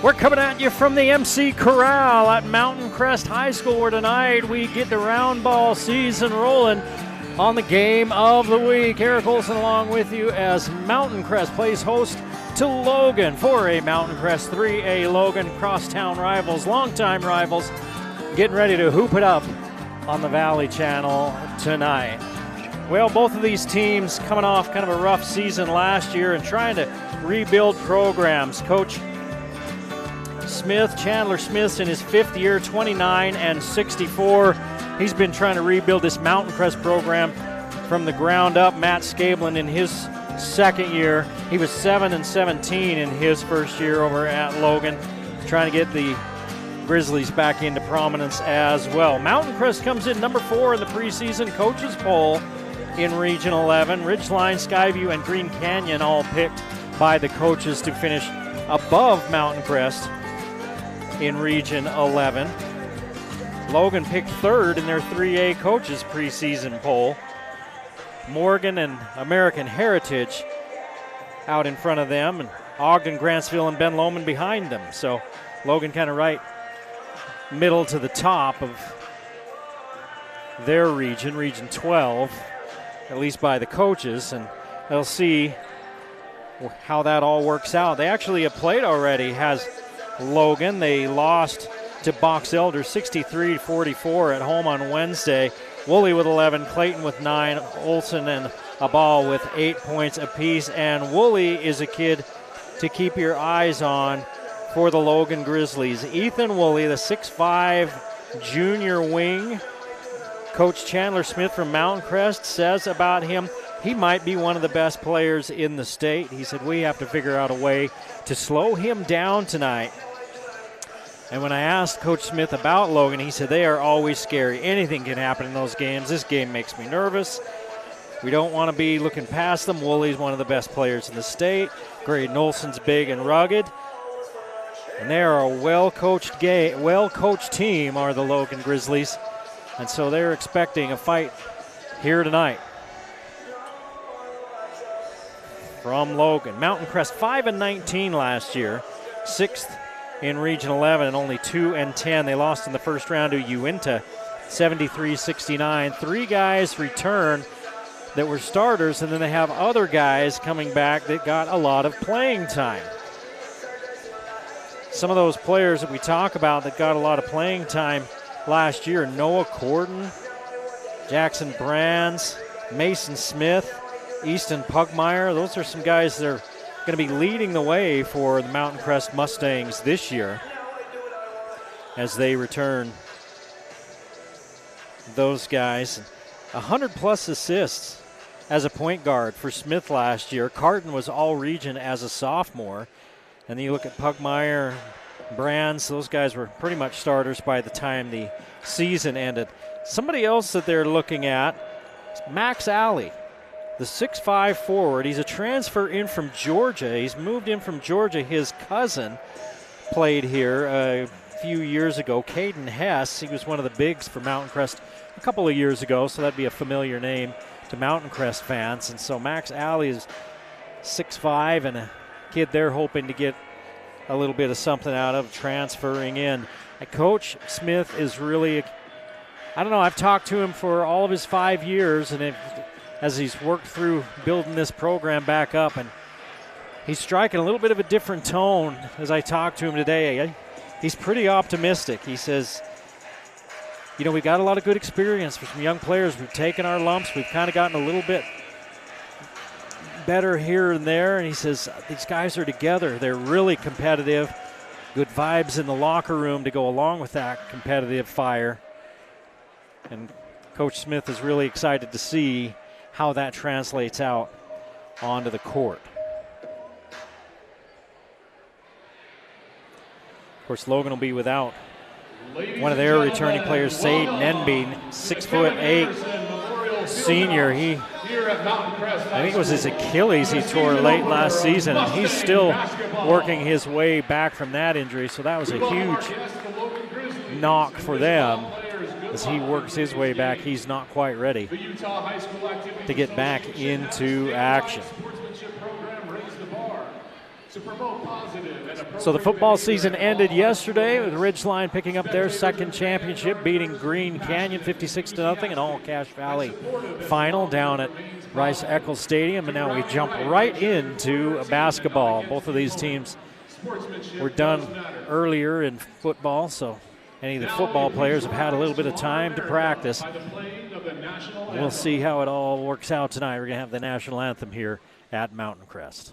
We're coming at you from the MC Corral at Mountain Crest High School, where tonight we get the round ball season rolling on the game of the week. Eric Olson along with you as Mountain Crest plays host to Logan. 4A Mountain Crest, 3A Logan, crosstown rivals, longtime rivals, getting ready to hoop it up on the Valley Channel tonight. Well, both of these teams coming off kind of a rough season last year and trying to rebuild programs. Coach Smith, Chandler Smith's in his fifth year, 29 and 64. He's been trying to rebuild this Mountain Crest program from the ground up. Matt Scablin in his second year. He was 7 and 17 in his first year over at Logan, trying to get the Grizzlies back into prominence as well. Mountain Crest comes in number 4 in the preseason coaches poll in Region 11. Ridgeline, Skyview, and Green Canyon all picked by the coaches to finish above Mountain Crest in Region 11. Logan picked third in their 3A coaches preseason poll. Morgan and American Heritage out in front of them, and Ogden, Grantsville, and Ben Lomond behind them. So Logan kind of right middle to the top of their region, Region 12, at least by the coaches, and they'll see how that all works out. They actually have played already, has Logan. They lost to Box Elder 63-44 at home on Wednesday. Woolley with 11, Clayton with 9, Olson and Abal with 8 points apiece. And Woolley is a kid to keep your eyes on for the Logan Grizzlies. Ethan Woolley, the 6'5" junior wing. Coach Chandler Smith from Mountain Crest says about him, he might be one of the best players in the state. He said, we have to figure out a way to slow him down tonight. And when I asked Coach Smith about Logan, he said they are always scary. Anything can happen in those games. This game makes me nervous. We don't want to be looking past them. Woolley's one of the best players in the state. Graydon Olson's big and rugged. And they are a well-coached team, are the Logan Grizzlies. And so they're expecting a fight here tonight. From Logan. Mountain Crest 5 and 19 last year. 6th in Region 11 and only 2 and 10. They lost in the first round to Uinta 73-69. 3 guys return that were starters, and then they have other guys coming back that got a lot of playing time. Some of those players that we talk about that got a lot of playing time last year: Noah Corden, Jackson Brands, Mason Smith, Easton Pugmire. Those are some guys that are going to be leading the way for the Mountain Crest Mustangs this year as they return those guys. 100-plus assists as a point guard for Smith last year. Carton was all-region as a sophomore. And then you look at Pugmire, Brands, those guys were pretty much starters by the time the season ended. Somebody else that they're looking at is Max Alley, the 6'5" forward. He's a transfer in from Georgia. He's moved in from Georgia. His cousin played here a few years ago, Caden Hess. He was one of the bigs for Mountain Crest a couple of years ago, so that'd be a familiar name to Mountain Crest fans. And so Max Alley is 6'5" and a kid they're hoping to get a little bit of something out of transferring in. Coach Smith is really, I don't know, I've talked to him for all of his 5 years, and as he's worked through building this program back up, and he's striking a little bit of a different tone as I talked to him today. He's pretty optimistic. He says, you know, we've got a lot of good experience for some young players. We've taken our lumps. We've kind of gotten a little bit better here and there, and he says these guys are together. They're really competitive. Good vibes in the locker room to go along with that competitive fire. And Coach Smith is really excited to see how that translates out onto the court. Of course, Logan will be without one of their returning players, Sade Nenbean, 6'8" senior. I think it was his Achilles he tore late last season, and he's still working his way back from that injury. So that was a huge knock for them. As he works his way back, he's not quite ready to get back into action. So the football season ended yesterday with Ridgeline picking up their second championship, beating Green Canyon 56-0, an all-Cache Valley final down at Rice-Eccles Stadium. And now we jump right into basketball. Both of these teams were done earlier in football, so any of the football players have had a little bit of time to practice. We'll see how it all works out tonight. We're going to have the national anthem here at Mountain Crest.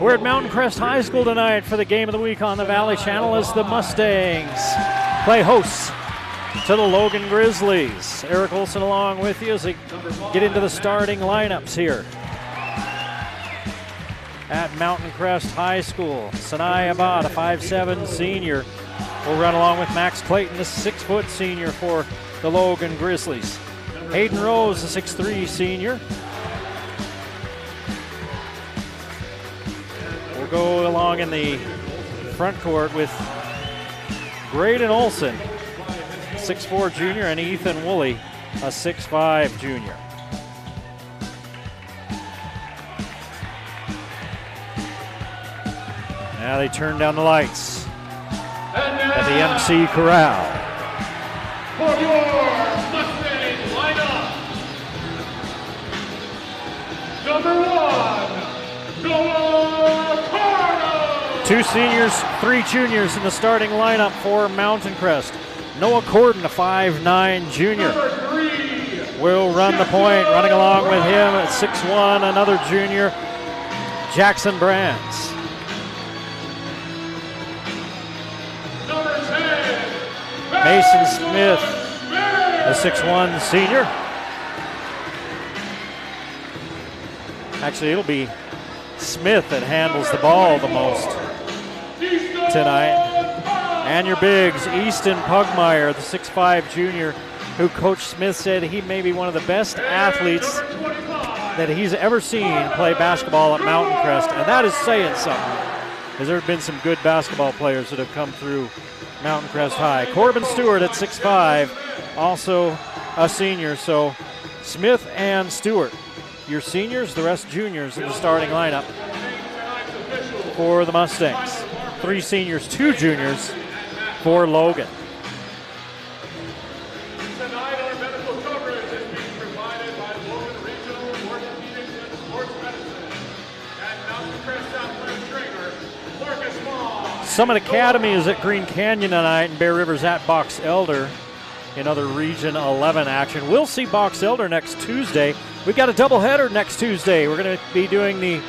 We're at Mountain Crest High School tonight for the game of the week on the Valley Channel as the Mustangs play hosts to the Logan Grizzlies. Eric Olson along with you as they get into the starting lineups here at Mountain Crest High School. Sinai Abad, a 5'7" senior, will run along with Max Clayton, the 6' senior for the Logan Grizzlies. Hayden Rose, the 6'3" senior, go along in the front court with Graydon Olson, 6'4" junior, and Ethan Woolley, a 6'5" junior. Now they turn down the lights at the MC Corral. For your Mustang lineup, number 1, Noah Cardinal. 2 seniors, 3 juniors in the starting lineup for Mountain Crest. Noah Corden, a 5'9" junior, will run the point. Running along with him at 6'1", another junior, Jackson Brands. Mason Smith, a 6'1" senior. Actually, it'll be Smith that handles the ball the most tonight. And your bigs, Easton Pugmire, the 6'5" junior, who Coach Smith said he may be one of the best athletes that he's ever seen play basketball at Mountain Crest. And that is saying something, because there have been some good basketball players that have come through Mountain Crest High. Corbin Stewart at 6'5", also a senior. So Smith and Stewart, your seniors, the rest juniors in the starting lineup for the Mustangs. 3 seniors, 2 juniors for Logan. Tonight our medical coverage is being provided by Logan Regional Orthopedics and Sports Medicine and Mountain Crest Athletic Trainer Marcus Moss. Summit Academy is at Green Canyon tonight, and Bear River's at Box Elder in other Region 11 action. We'll see Box Elder next Tuesday. We've got a doubleheader next Tuesday. We're going to be doing the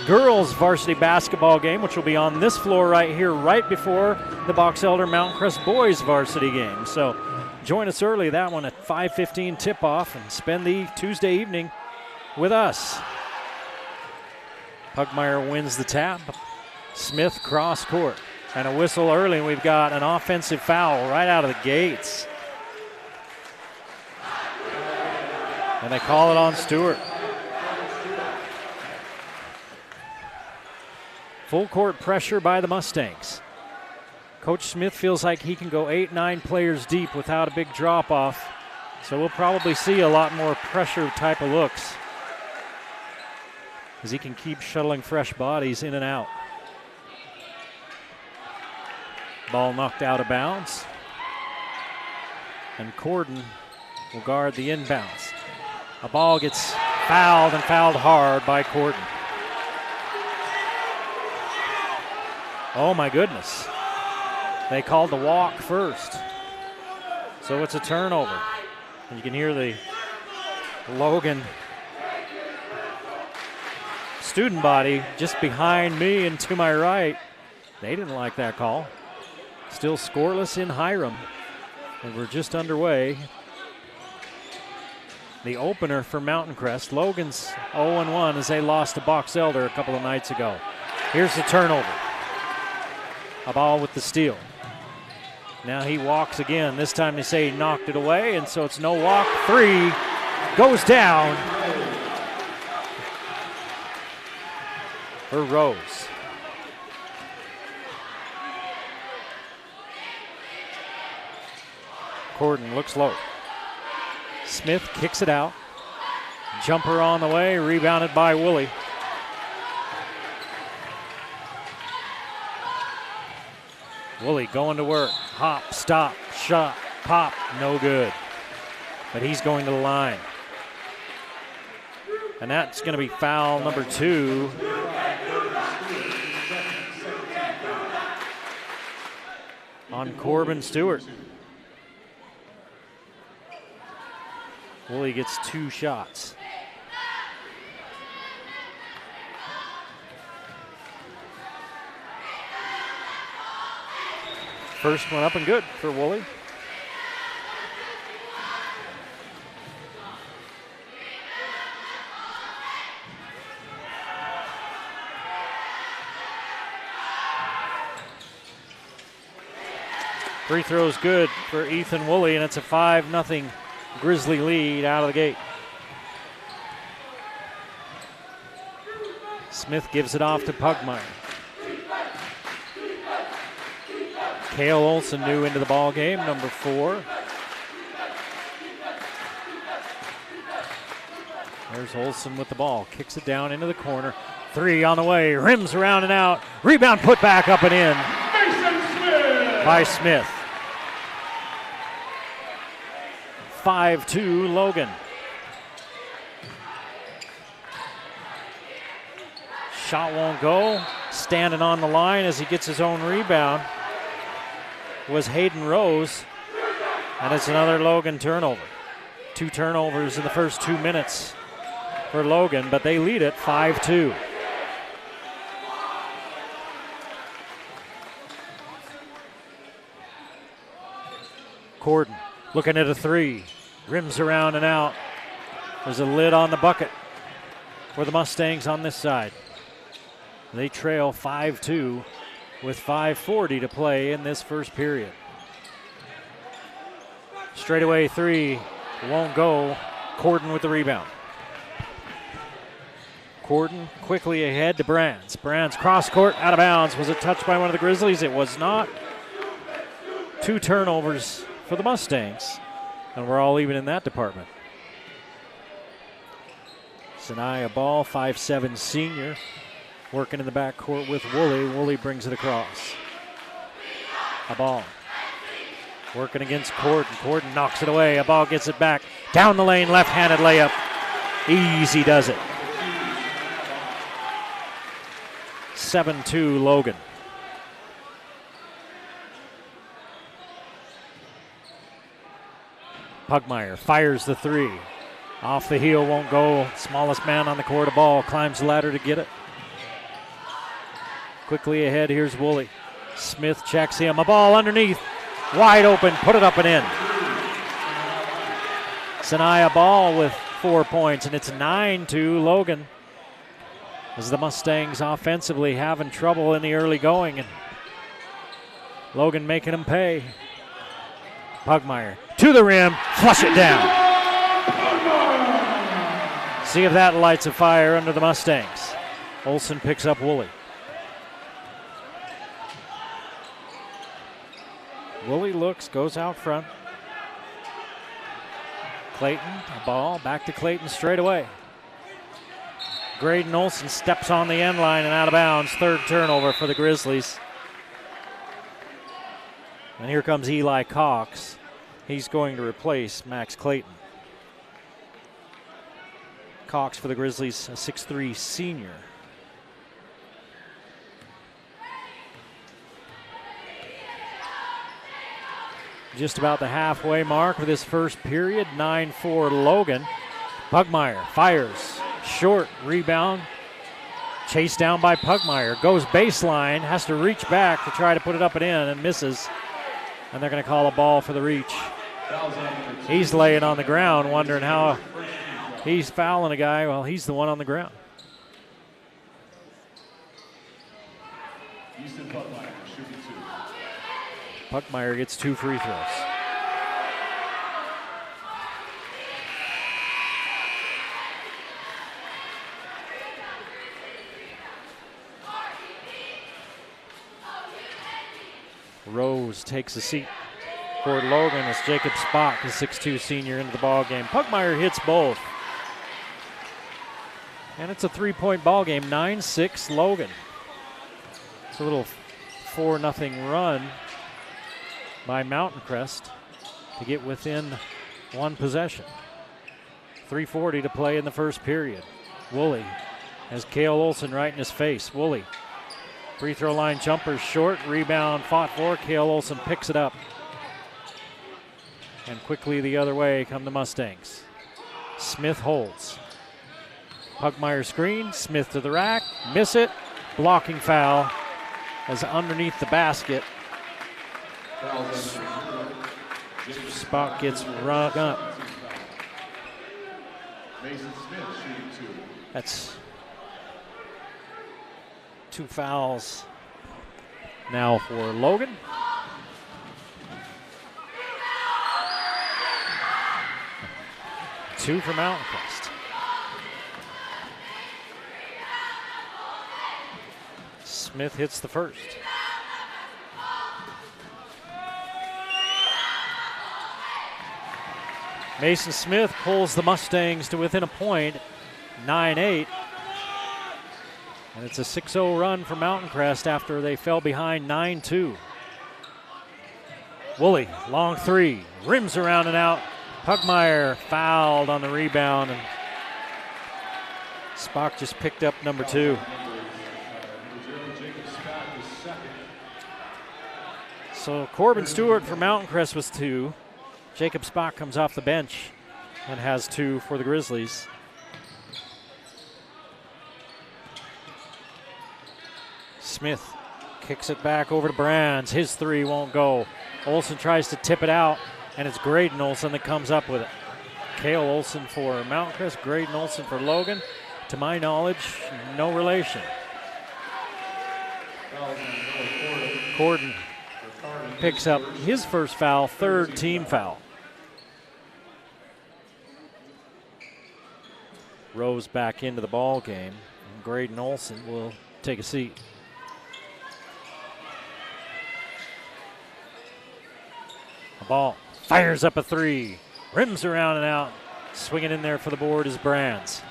girls varsity basketball game, which will be on this floor right here, right before the Box Elder Mountain Crest boys varsity game. So join us early, that one at 5:15 tip-off, and spend the Tuesday evening with us. Pugmire wins the tap. Smith cross court. And a whistle early, and we've got an offensive foul right out of the gates. And they call it on Stewart. Full court pressure by the Mustangs. Coach Smith feels like he can go 8-9 players deep without a big drop-off. So we'll probably see a lot more pressure type of looks as he can keep shuttling fresh bodies in and out. Ball knocked out of bounds. And Corden will guard the inbounds. A ball gets fouled, and fouled hard by Corden. Oh my goodness. They called the walk first. So it's a turnover. And you can hear the Logan student body just behind me and to my right. They didn't like that call. Still scoreless in Hiram, and we're just underway. The opener for Mountain Crest. Logan's 0-1 as they lost to Box Elder a couple of nights ago. Here's the turnover. A ball with the steal. Now he walks again. This time they say he knocked it away, and so it's no walk. 3 goes down for Rose. Corden looks low. Smith kicks it out. Jumper on the way, rebounded by Woolley. Woolley going to work. Hop, stop, shot, pop, no good. But he's going to the line. And that's going to be foul number 2. On Corbin Stewart. Woolley gets 2 shots. First one up and good for Woolley. Free throw's good for Ethan Woolley, and it's a 5-0 Grizzly lead out of the gate. Smith gives it off to Pugmire. Cale Olson new into the ball game, number 4. There's Olson with the ball, kicks it down into the corner. 3 on the way, rims around and out. Rebound put back up and in by Smith. 5-2 Logan. Shot won't go. Standing on the line as he gets his own rebound was Hayden Rose. And it's another Logan turnover. 2 turnovers in the first 2 minutes for Logan, but they lead it 5-2. Corden looking at a 3. Rims around and out. There's a lid on the bucket for the Mustangs on this side. They trail 5-2 with 5:40 to play in this first period. Straightaway 3 won't go. Corden with the rebound. Corden quickly ahead to Brands. Brands cross court, out of bounds. Was it touched by one of the Grizzlies? It was not. 2 turnovers for the Mustangs, and we're all even in that department. Sanaya Ball, 5'7" senior, working in the backcourt with Woolley. Woolley brings it across. A ball. Working against Corden. Corden knocks it away. A ball gets it back. Down the lane, left-handed layup. Easy does it. 7-2 Logan. Pugmire fires the three. Off the heel, won't go. Smallest man on the court, a ball, climbs the ladder to get it. Quickly ahead, here's Woolley. Smith checks him, a ball underneath. Wide open, put it up and in. Sanaya Ball with 4 points, and it's 9-2 Logan. As the Mustangs offensively having trouble in the early going, and Logan making them pay. Pugmire to the rim, flush it down. See if that lights a fire under the Mustangs. Olsen picks up Woolley. Woolley looks, goes out front. Clayton, a ball, back to Clayton straight away. Graydon Olsen steps on the end line and out of bounds. Third turnover for the Grizzlies. And here comes Eli Cox. He's going to replace Max Clayton. Cox for the Grizzlies, a 6'3" senior. Just about the halfway mark of this first period, 9-4 Logan. Pugmire fires, short rebound, chased down by Pugmire, goes baseline, has to reach back to try to put it up and in, and misses. And they're going to call a ball for the reach. He's laying on the ground, wondering how he's fouling a guy. Well, he's the one on the ground. Pugmire gets 2 free throws. Rose takes a seat for Logan as Jacob Spock, the 6'2" senior, into the ball game. Pugmire hits both. And it's a 3-point ball game, 9-6 Logan. It's a little 4-0 run by Mountain Crest to get within one possession. 3:40 to play in the first period. Woolley has Cale Olsen right in his face. Woolley, free throw line jumper short, rebound fought for. Cale Olsen picks it up. And quickly the other way come the Mustangs. Smith holds. Pugmire screen, Smith to the rack, miss it. Blocking foul as underneath the basket. Spock gets run up. That's 2 fouls now for Logan. Two for Mountain Crest. Smith hits the first. Mason Smith pulls the Mustangs to within a point, 9-8. And it's a 6-0 run for Mountain Crest after they fell behind 9-2. Woolley, long three, rims around and out. Pugmire fouled on the rebound, and Spock just picked up number 2. So Corbin Stewart for Mountain Crest was 2. Jacob Spock comes off the bench and has 2 for the Grizzlies. Smith kicks it back over to Brands. His 3 won't go. Olsen tries to tip it out, and it's Graydon Olsen that comes up with it. Cale Olsen for Mountain Crest, Graydon Olsen for Logan. To my knowledge, no relation. Corden picks up his first foul, 3rd team foul. Rose back into the ball game, and Graydon Olsen will take a seat. A ball, fires up a 3, rims around and out. Swinging in there for the board is Brands.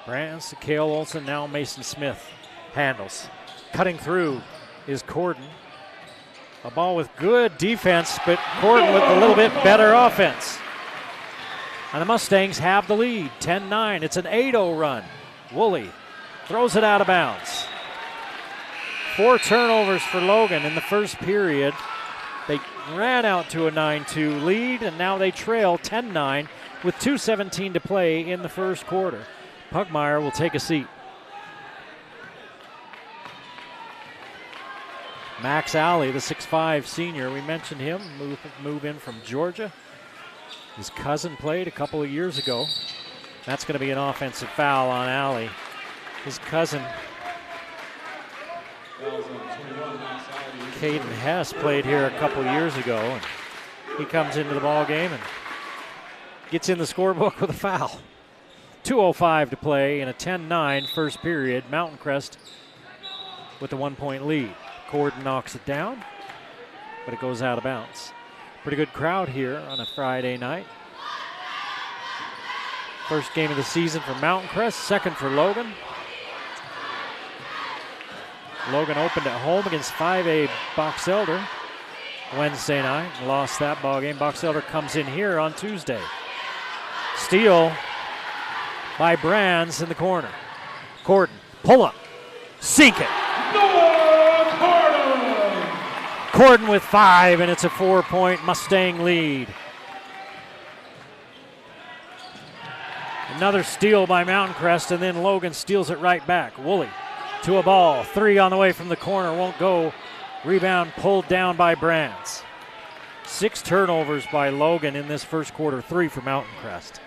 Brands to Cale Olsen, now Mason Smith handles. Cutting through is Corden. A ball with good defense, but Corden with a little bit better offense. And the Mustangs have the lead, 10-9. It's an 8-0 run. Woolley throws it out of bounds. 4 turnovers for Logan in the first period. They ran out to a 9-2 lead, and now they trail 10-9 with 2:17 to play in the first quarter. Pugmire will take a seat. Max Alley, the 6'5 senior, we mentioned him, move in from Georgia. His cousin played a couple of years ago. That's going to be an offensive foul on Alley. His cousin, Caden Hess, played here a couple years ago, and he comes into the ball game and gets in the scorebook with a foul. 2:05 to play in a 10-9 first period. Mountain Crest with a 1-point lead. Corden knocks it down, but it goes out of bounds. Pretty good crowd here on a Friday night. First game of the season for Mountain Crest, second for Logan. Logan opened at home against 5A Box Elder Wednesday night, lost that ball game. Box Elder comes in here on Tuesday. Steal by Brands in the corner. Corden, pull up, sink it. Corden with 5, and it's a 4-point Mustang lead. Another steal by Mountain Crest, and then Logan steals it right back. Woolley to a ball. 3 on the way from the corner, won't go. Rebound pulled down by Brands. 6 turnovers by Logan in this first quarter, 3 for Mountain Crest.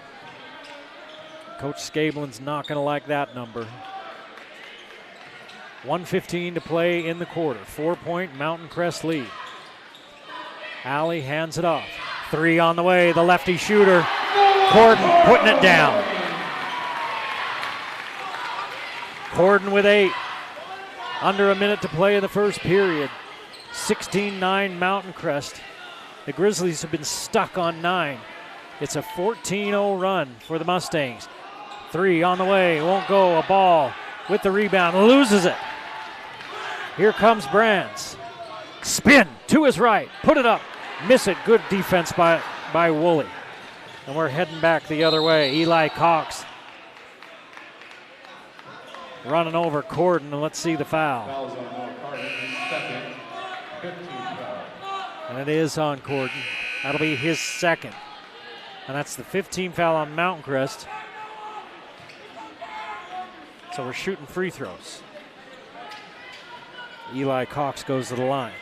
Coach Scablin's not going to like that number. 1:15 to play in the quarter. 4-point Mountain Crest lead. Alley hands it off. 3 on the way, the lefty shooter. Corden putting it down. Corden with 8. Under a minute to play in the first period. 16-9 Mountain Crest. The Grizzlies have been stuck on 9. It's a 14-0 run for the Mustangs. 3 on the way, won't go. A ball with the rebound, loses it. Here comes Brands. Spin to his right, put it up, miss it. Good defense by Woolley. And we're heading back the other way. Eli Cox running over Corden, and let's see the foul. And it is on Corden. That'll be his second. And that's the 15th foul on Mountain Crest. So we're shooting free throws. Eli Cox goes to the line.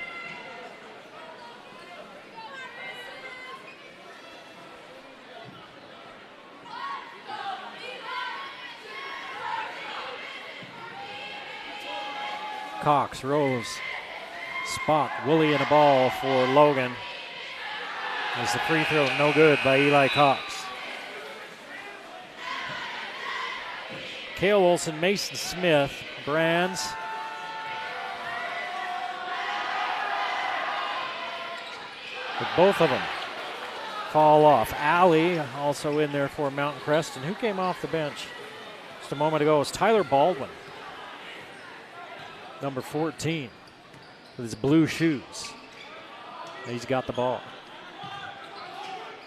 Cox rolls. Spot. Woolley in a ball for Logan. As the free throw no good by Eli Cox. Cale Olson, Mason Smith, Brands. But both of them fall off. Alley also in there for Mountain Crest. And who came off the bench just a moment ago was Tyler Baldwin, number 14, with his blue shoes. He's got the ball.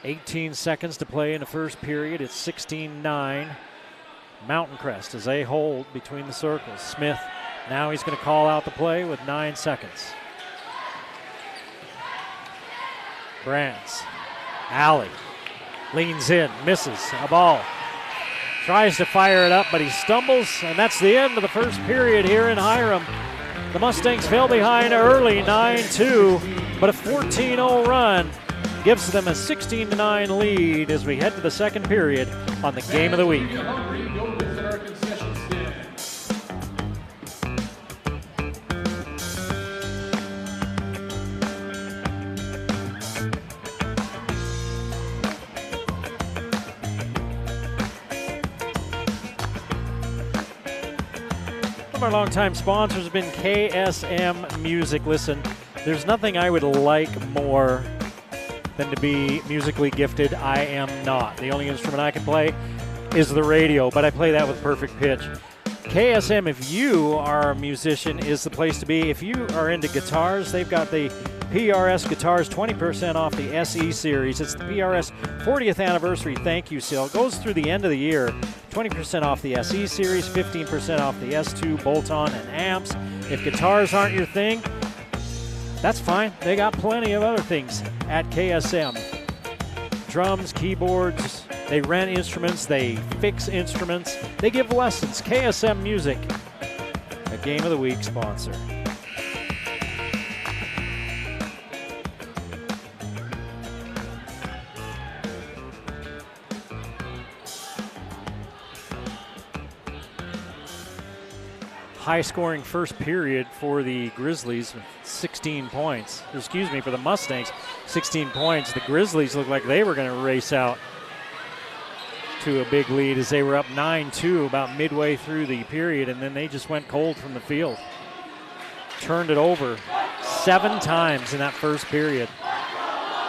18 seconds to play in the first period. It's 16-9. Mountain Crest as they hold between the circles. Smith, now he's going to call out the play with 9 seconds. Brands. Alley leans in, misses a ball. Tries to fire it up, but he stumbles, and that's the end of the first period here in Hiram. The Mustangs fell behind early, 9-2, but a 14-0 run gives them a 16-9 lead as we head to the second period on the Game of the Week. One of our longtime sponsors has been KSM Music. Listen, there's nothing I would like more than to be musically gifted. I am not. The only instrument I can play is the radio, but I play that with perfect pitch. KSM, if you are a musician, is the place to be. If you are into guitars, they've got the PRS guitars, 20% off the SE series. It's the PRS 40th anniversary thank you sale. It goes through the end of the year. 20% off the SE series, 15% off the S2 bolt-on and amps. If guitars aren't your thing, That's fine. They got plenty of other things at KSM. Drums, keyboards, they rent instruments, they fix instruments, they give lessons. KSM Music, a Game of the Week sponsor. High-scoring first period for the Grizzlies, 16 points. Excuse me, for the Mustangs, 16 points. The Grizzlies looked like they were going to race out to a big lead as they were up 9-2 about midway through the period, and then they just went cold from the field. Turned it over 7 times in that first period.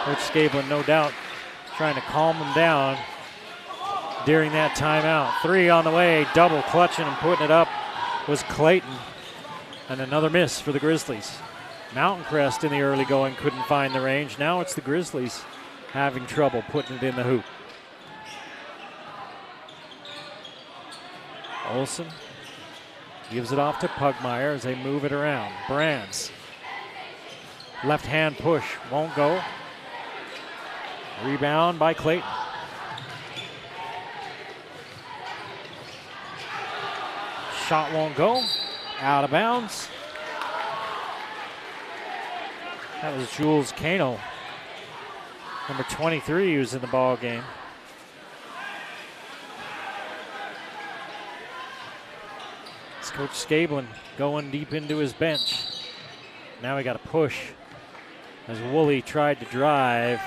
Coach Scablin, no doubt, trying to calm them down during that timeout. 3 on the way, double clutching and putting it up was Clayton, and another miss for the Grizzlies. Mountain Crest in the early going couldn't find the range. Now it's the Grizzlies having trouble putting it in the hoop. Olsen gives it off to Pugmire as they move it around. Brands, left hand push, won't go. Rebound by Clayton. Shot won't go, out of bounds. That was Jules Kano, number 23, who's in the ball game. It's Coach Scablin going deep into his bench. Now we got a push as Woolley tried to drive.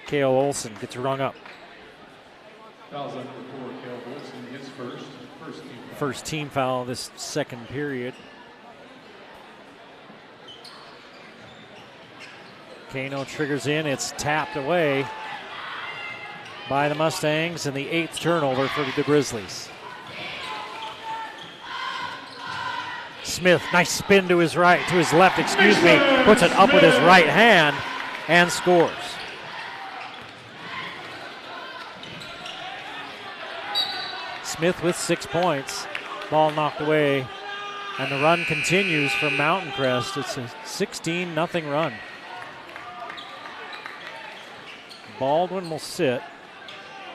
Cale Olsen gets rung up. Fouls on for Cale Olsen, his first team. First team foul this second period. Kano triggers in. It's tapped away by the Mustangs, and the 8th turnover for the Grizzlies. Smith, nice spin to his right, to his left, excuse me. Puts it up with his right hand and scores. Smith with 6 points. Ball knocked away, and the run continues for Mountain Crest. It's a 16-0 run. Baldwin will sit,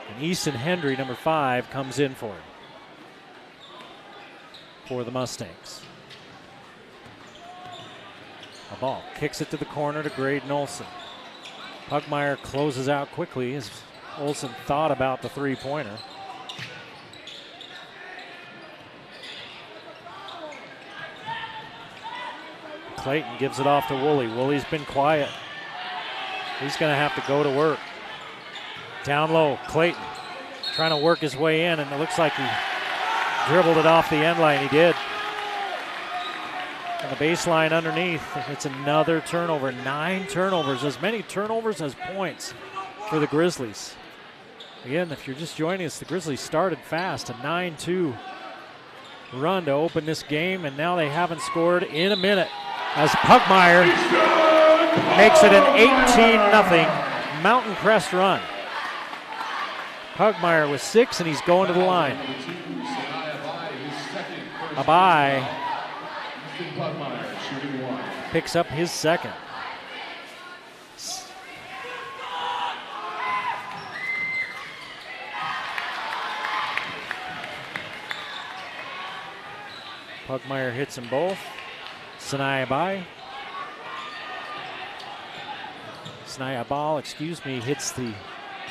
and Easton Hendry, number 5, comes in for him, for the Mustangs. A ball kicks it to the corner to Graydon Olsen. Pugmire closes out quickly as Olsen thought about the three-pointer. Clayton gives it off to Woolley. Woolley's been quiet. He's going to have to go to work. Down low, Clayton trying to work his way in, and it looks like he dribbled it off the end line. He did. And the baseline underneath, it's another turnover. 9 turnovers, as many turnovers as points for the Grizzlies. Again, if you're just joining us, the Grizzlies started fast, a 9-2 run to open this game, and now they haven't scored in a minute as Pugmire makes it an 18-0 Mountain Crest run. Pugmire with 6, and he's going to the line. Abai picks up his second. Pugmire hits them both. Sinai Abai. Sinai Abal,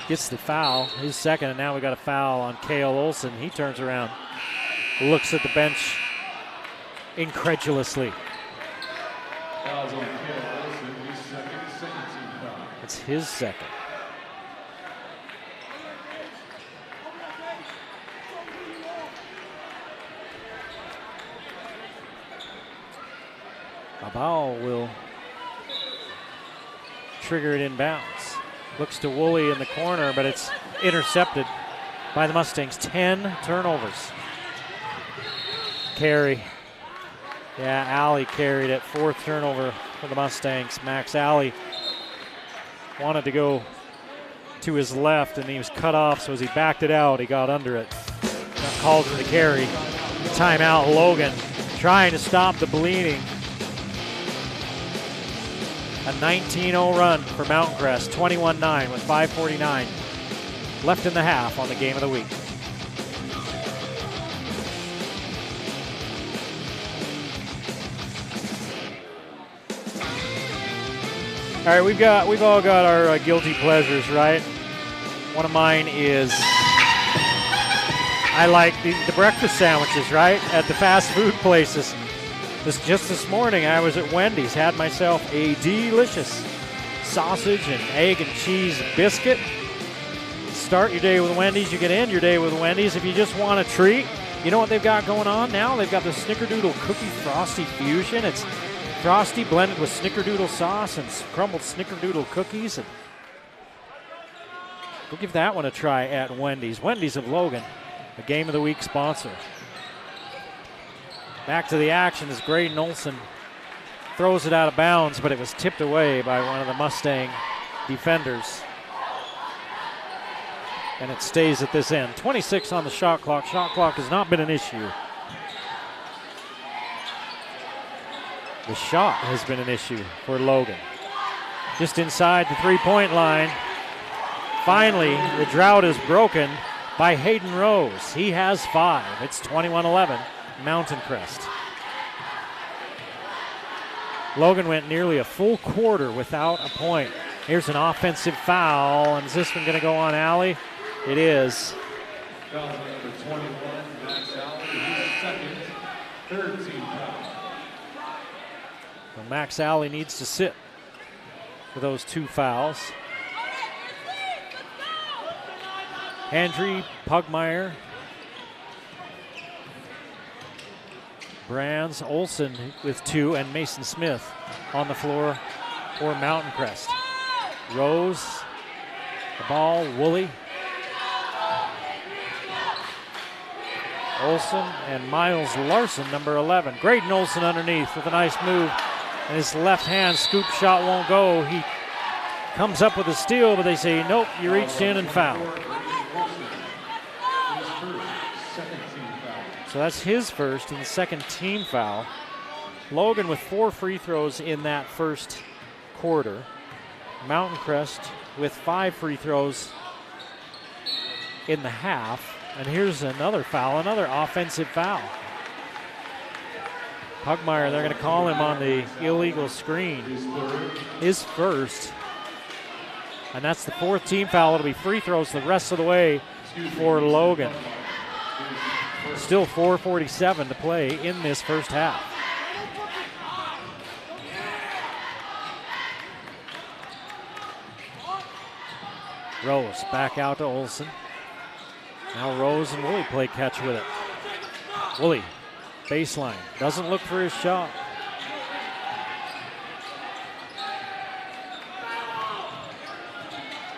gets the foul, his second, and now we got a foul on Cale Olsen. He turns around, looks at the bench incredulously. Fouls on Cale Olsen, his second team foul. It's his second. Abal will trigger it inbounds. Looks to Woolley in the corner, but it's intercepted by the Mustangs. 10 turnovers. Carey. Yeah, Alley carried it. 4th turnover for the Mustangs. Max Alley wanted to go to his left, and he was cut off, so as he backed it out, he got under it. Got called for the carry. Timeout, Logan trying to stop the bleeding. A 19-0 run for Mountain Crest, 21-9 with 5:49 left in the half on the game of the week. All right, we've all got our guilty pleasures, right? One of mine is I like the breakfast sandwiches, right, at the fast food places. Just this morning, I was at Wendy's, had myself a delicious sausage and egg and cheese biscuit. Start your day with Wendy's. You can end your day with Wendy's. If you just want a treat, you know what they've got going on now? They've got the Snickerdoodle Cookie Frosty Fusion. It's Frosty blended with Snickerdoodle sauce and crumbled Snickerdoodle cookies. And go give that one a try at Wendy's. Wendy's of Logan, the Game of the Week sponsor. Back to the action as Graydon Olson throws it out of bounds, but it was tipped away by one of the Mustang defenders. And it stays at this end. 26 on the shot clock. Shot clock has not been an issue. The shot has been an issue for Logan. Just inside the three-point line. Finally, the drought is broken by Hayden Rose. He has 5. It's 21-11, Mountain Crest. Logan went nearly a full quarter without a point. Here's an offensive foul, and is this one going to go on Alley? It is. Foul number 21, Max Alley, his second, third team foul. Well, Max Alley needs to sit for those 2 fouls. Andrew Pugmire, Brands, Olson with 2, and Mason Smith on the floor for Mountain Crest. Rose, the ball, Woolley. Olson and Miles Larson, number 11. Graydon Olson underneath with a nice move. And his left hand scoop shot won't go. He comes up with a steal, but they say, nope, you reached in and fouled. So that's his first and second team foul. Logan with 4 free throws in that first quarter. Mountain Crest with 5 free throws in the half. And here's another foul, another offensive foul. Pugmire, they're going to call him on the illegal screen. His first. And that's the 4th team foul. It'll be free throws the rest of the way for Logan. Still 4:47 to play in this first half. Rose back out to Olson. Now Rose and Woolley play catch with it. Woolley, baseline, doesn't look for his shot.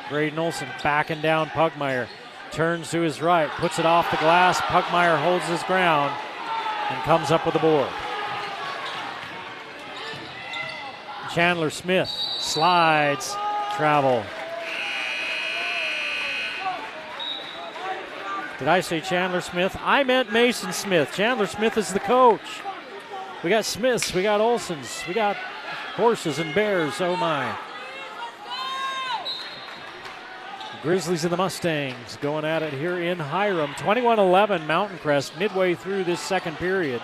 Graydon Olson backing down Pugmire. Turns to his right, puts it off the glass. Pugmire holds his ground and comes up with the board. Chandler Smith slides, travel. Did I say Chandler Smith? I meant Mason Smith. Chandler Smith is the coach. We got Smiths, we got Olsons, we got horses and bears, oh my. Grizzlies and the Mustangs going at it here in Hiram. 21-11 Mountain Crest midway through this second period.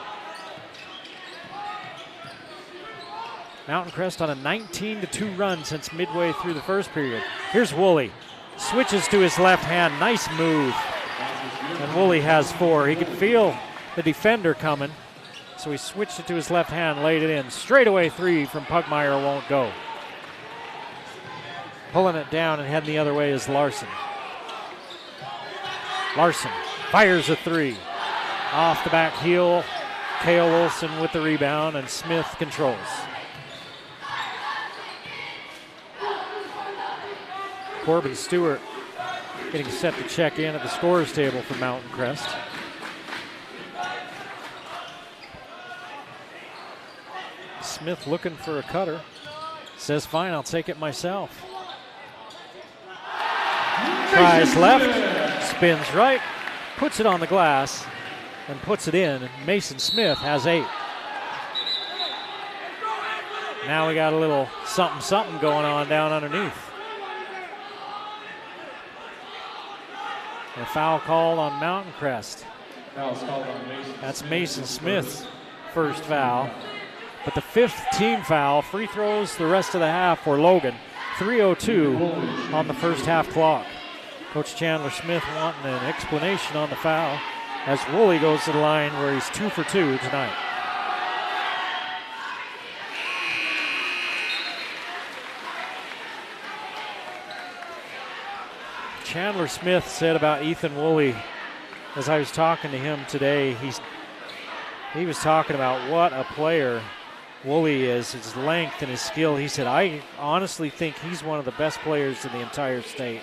Mountain Crest on a 19-2 run since midway through the first period. Here's Woolley. Switches to his left hand. Nice move. And Woolley has 4. He could feel the defender coming, so he switched it to his left hand, laid it in. Straightaway 3 from Pugmire won't go. Pulling it down and heading the other way is Larson. Larson fires a 3. Off the back heel, Cale Olson with the rebound, and Smith controls. Corbin Stewart getting set to check in at the scorer's table for Mountain Crest. Smith looking for a cutter. Says, fine, I'll take it myself. Tries left, spins right, puts it on the glass, and puts it in. Mason Smith has 8. Now we got a little something going on down underneath. A foul called on Mountain Crest. Foul's called on Mason. That's Mason Smith's first foul. But the 5th team foul, free throws the rest of the half for Logan. 3:02 on the first half clock. Coach Chandler Smith wanting an explanation on the foul as Woolley goes to the line where he's 2 for 2 tonight. Chandler Smith said about Ethan Woolley, as I was talking to him today, he was talking about what a player Woolley is, his length and his skill. He said, I honestly think he's one of the best players in the entire state.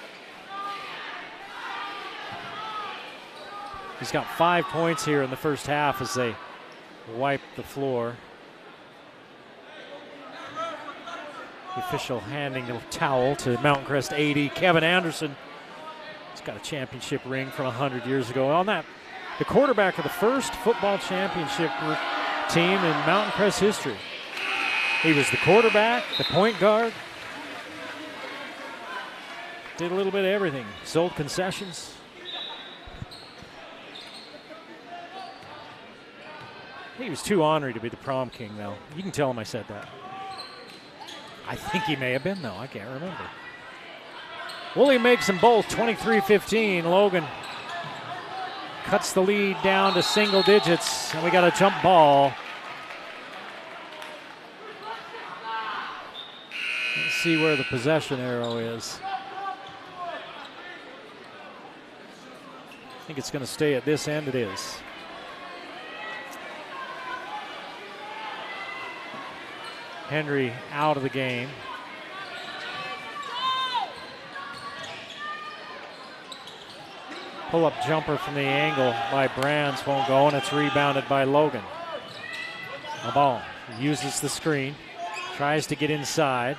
He's got 5 points here in the first half as they wipe the floor. The official handing a towel to Mountain Crest 80. Kevin Anderson. He's got a championship ring from 100 years ago. On that, the quarterback of the first football championship team in Mountain Crest history. He was the quarterback, the point guard. Did a little bit of everything. Sold concessions. He was too ornery to be the prom king, though. You can tell him I said that. I think he may have been, though. I can't remember. Woolley makes them both 23-15. Logan cuts the lead down to single digits, and we got a jump ball. Let's see where the possession arrow is. I think it's going to stay at this end. It is. Henry out of the game. Pull-up jumper from the angle by Brands won't go, and it's rebounded by Logan. The ball uses the screen, tries to get inside,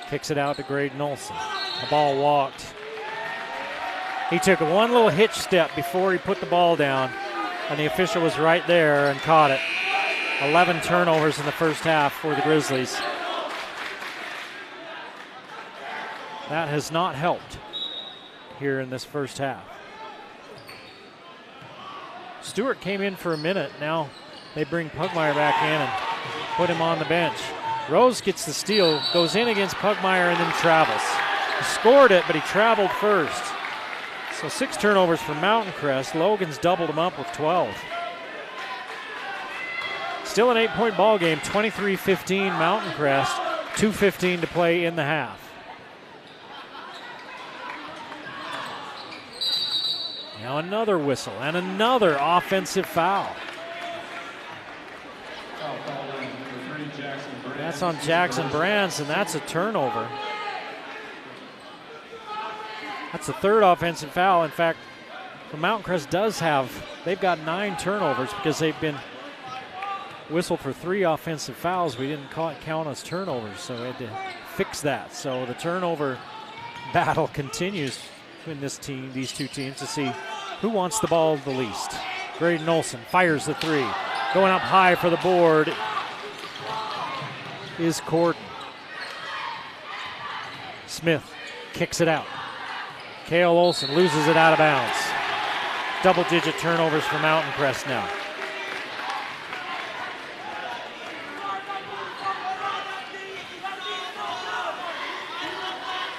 kicks it out to Graydon Olson. The ball walked. He took one little hitch step before he put the ball down, and the official was right there and caught it. 11 turnovers in the first half for the Grizzlies. That has not helped here in this first half. Stewart came in for a minute. Now they bring Pugmire back in and put him on the bench. Rose gets the steal, goes in against Pugmire, and then travels. He scored it, but he traveled first. So 6 turnovers for Mountain Crest. Logan's doubled him up with 12. Still an 8-point ball game, 23-15 Mountain Crest, 2:15 to play in the half. Now another whistle and another offensive foul. That's on Jackson Brands, and that's a turnover. That's the 3rd offensive foul. In fact, the Mountain Crest they've got 9 turnovers because they've been whistled for 3 offensive fouls. We didn't count as turnovers, so we had to fix that. So the turnover battle continues between these two teams to see who wants the ball the least. Graydon Olson fires the 3. Going up high for the board is Corden. Smith kicks it out. Cale Olson loses it out of bounds. Double-digit turnovers for Mountain Crest now.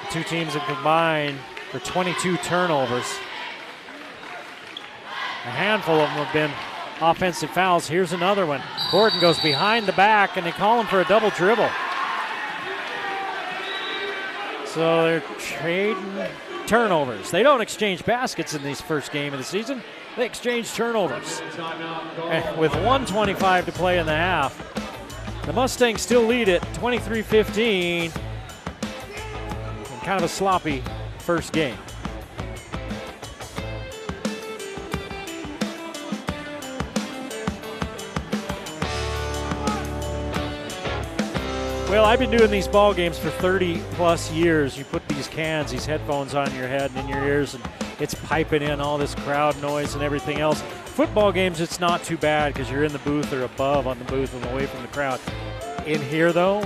The two teams have combined for 22 turnovers. A handful of them have been offensive fouls. Here's another one. Gordon goes behind the back, and they call him for a double dribble. So they're trading turnovers. They don't exchange baskets in this first game of the season. They exchange turnovers. And with 1:25 to play in the half, the Mustangs still lead it 23-15. And kind of a sloppy first game. Well, I've been doing these ball games for 30 plus years. You put these headphones on your head and in your ears, and it's piping in all this crowd noise and everything else. Football games, it's not too bad because you're in the booth or above on the booth and away from the crowd. In here, though,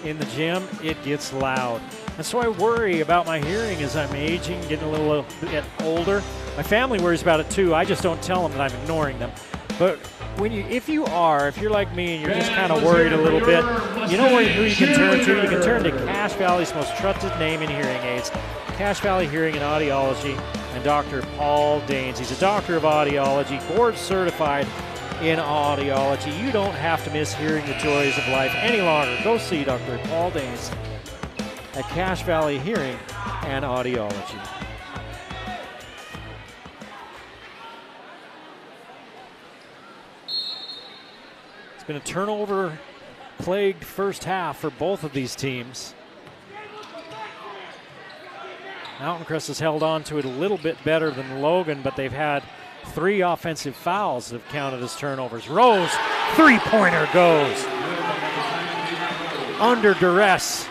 in the gym, it gets loud. And so I worry about my hearing as I'm aging, getting a little bit older. My family worries about it too. I just don't tell them that I'm ignoring them. But if you're like me and you're just kind of worried a little bit, you know who you can turn to? You can turn to Cache Valley's most trusted name in hearing aids, Cache Valley Hearing and Audiology, and Dr. Paul Daines. He's a doctor of audiology, board certified in audiology. You don't have to miss hearing the joys of life any longer. Go see Dr. Paul Daines at Cache Valley Hearing and Audiology. It's been a turnover-plagued first half for both of these teams. Mountain Crest has held on to it a little bit better than Logan, but they've had 3 offensive fouls that have counted as turnovers. Rose, three-pointer goes. Under duress,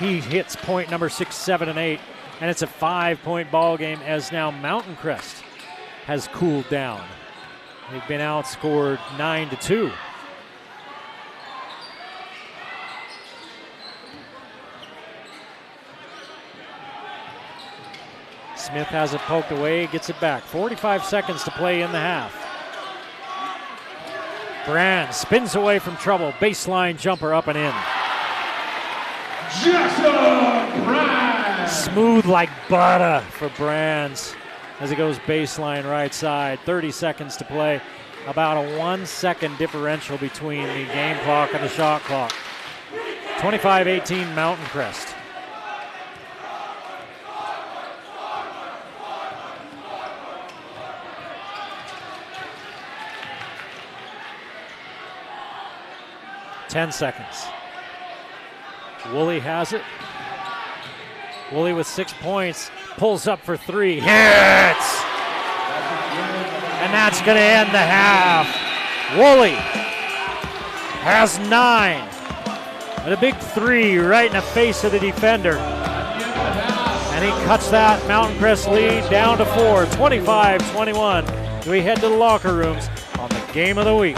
he hits point number 6, 7, and 8, and it's a 5-point ball game as now Mountain Crest has cooled down. They've been outscored 9-2. Smith has it poked away, gets it back. 45 seconds to play in the half. Brand spins away from trouble. Baseline jumper up and in. Jackson Brand! Smooth like butter for Brands as he goes baseline right side. 30 seconds to play. About a 1-second differential between the game clock and the shot clock. 25-18 Mountain Crest. Ten seconds. Woolley has it. Woolley with 6 points, pulls up for 3, hits! And that's going to end the half. Woolley has 9. And a big 3 right in the face of the defender. And he cuts that Mountain Crest lead down to 4, 25-21. We head to the locker rooms on the game of the week.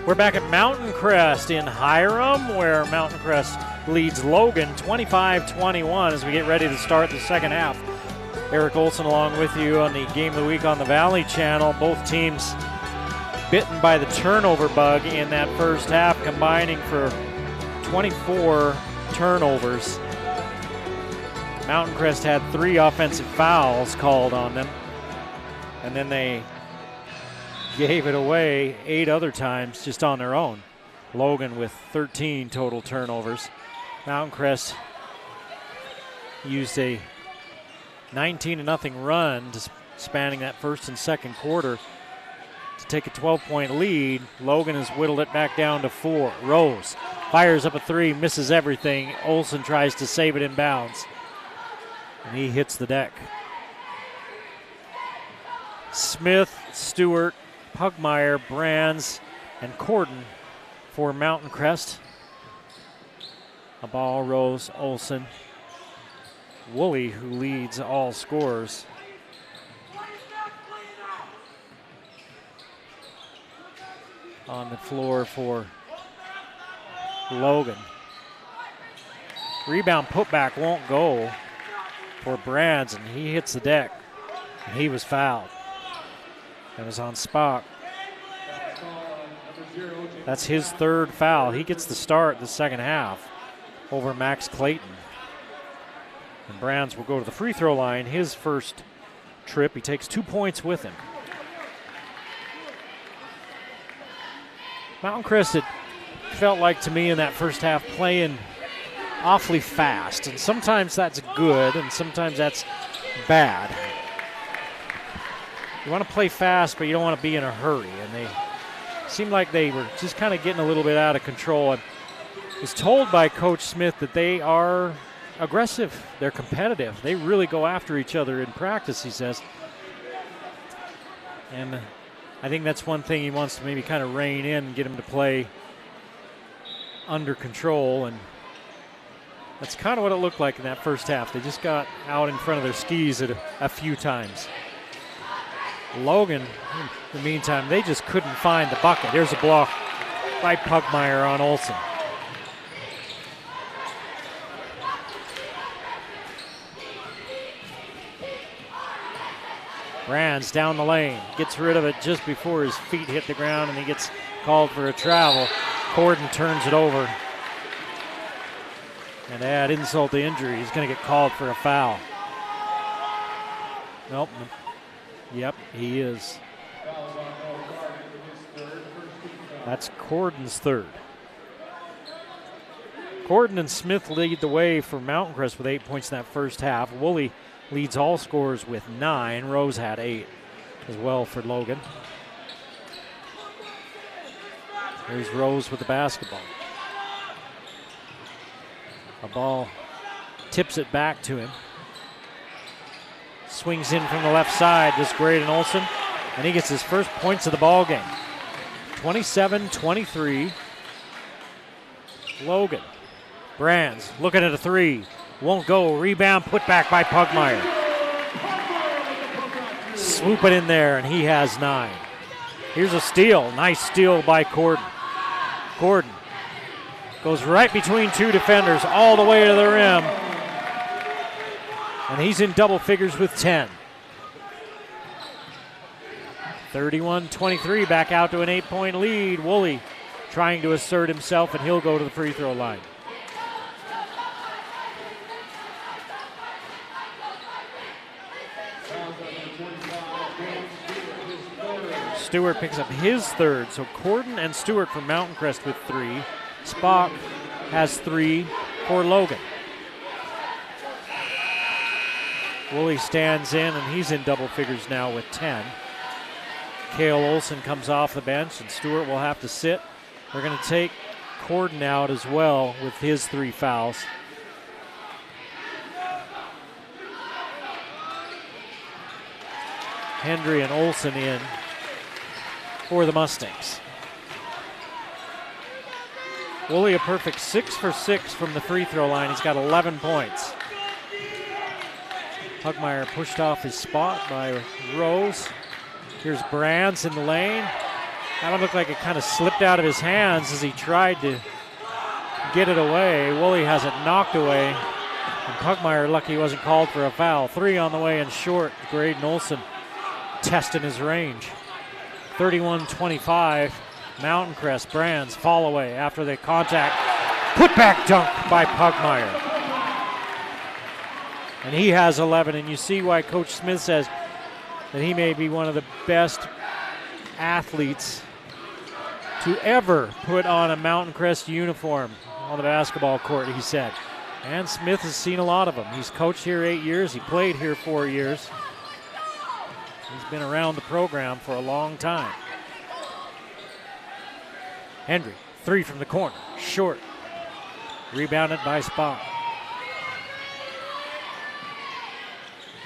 We're back at Mountain Crest in Hiram, where Mountain Crest leads Logan 25-21 as we get ready to start the second half. Eric Olson along with you on the Game of the Week on the Valley Channel. Both teams bitten by the turnover bug in that first half, combining for 24 turnovers. Mountain Crest had 3 offensive fouls called on them, and then they gave it away 8 other times just on their own. Logan with 13 total turnovers. Mountain Crest used a 19-0 run spanning that first and second quarter to take a 12-point lead. Logan has whittled it back down to 4. Rose fires up a 3, misses everything. Olson tries to save it in bounds, and he hits the deck. Smith, Stewart, Pugmire, Brands, and Corden for Mountain Crest. A ball, Rose, Olson, Woolley, who leads all scorers. On the floor for Logan. Rebound putback won't go for Brands, and he hits the deck, and he was fouled. That was on Spock. That's his 3rd foul. He gets the start the second half over Max Clayton. And Brands will go to the free throw line. His first trip, he takes 2 points with him. Mountain Crest, it felt like to me in that first half, playing awfully fast. And sometimes that's good and sometimes that's bad. You want to play fast, but you don't want to be in a hurry. And they seemed like they were just kind of getting a little bit out of control. I was told by Coach Smith that they are aggressive. They're competitive. They really go after each other in practice, he says. And I think that's one thing he wants to maybe kind of rein in and get them to play under control. And that's kind of what it looked like in that first half. They just got out in front of their skis a few times. Logan, in the meantime, they just couldn't find the bucket. Here's a block by Pugmire on Olson. Brands down the lane, gets rid of it just before his feet hit the ground, and he gets called for a travel. Corden turns it over. And to add insult to injury, he's going to get called for a foul. Nope. Yep, he is. That's Corden's 3rd. Corden and Smith lead the way for Mountain Crest with 8 points in that first half. Woolley leads all scorers with 9. Rose had 8 as well for Logan. Here's Rose with the basketball. A ball tips it back to him. Swings in from the left side, this Graydon Olson, and he gets his first points of the ball game. 27-23. Logan. Brands looking at a 3. Won't go. Rebound put back by Pugmire. Swoop it in there, and he has 9. Here's a steal. Nice steal by Corden. Corden goes right between 2 defenders all the way to the rim. And he's in double figures with 10. 31-23, back out to an 8-point lead. Woolley trying to assert himself, and he'll go to the free throw line. Stewart picks up his 3rd, so Corden and Stewart for Mountain Crest with 3. Spock has 3 for Logan. Woolley stands in, and he's in double figures now with 10. Cale Olson comes off the bench, and Stewart will have to sit. They're going to take Corden out as well with his 3 fouls. Hendry and Olson in for the Mustangs. Woolley a perfect 6 for 6 from the free throw line. He's got 11 points. Pugmire pushed off his spot by Rose. Here's Brands in the lane. That looked like it kind of slipped out of his hands as he tried to get it away. Woolley has it knocked away. And Pugmire lucky he wasn't called for a foul. 3 on the way and short. Graydon Olson testing his range. 31-25. Mountain Crest. Brands fall away after the contact. Put back dunk by Pugmire. And he has 11, and you see why Coach Smith says that he may be one of the best athletes to ever put on a Mountain Crest uniform on the basketball court, he said. And Smith has seen a lot of them. He's coached here 8 years. He played here 4 years. He's been around the program for a long time. Hendry, 3 from the corner, short. Rebounded by Spot.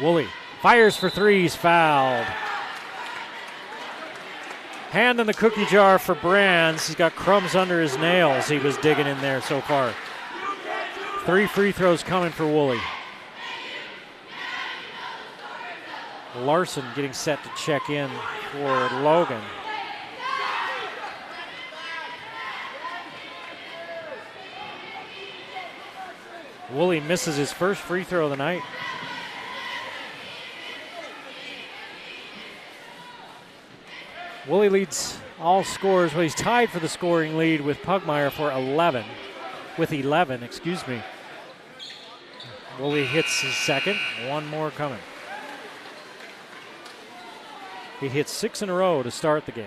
Woolley fires for 3, he's fouled. Hand in the cookie jar for Brands. He's got crumbs under his nails. He was digging in there so far. 3 free throws coming for Woolley. Larson getting set to check in for Logan. Woolley misses his first free throw of the night. Woolley leads all scorers. Well, he's tied for the scoring lead with Pugmire for 11. Woolley hits his second. One more coming. He hits 6 in a row to start the game.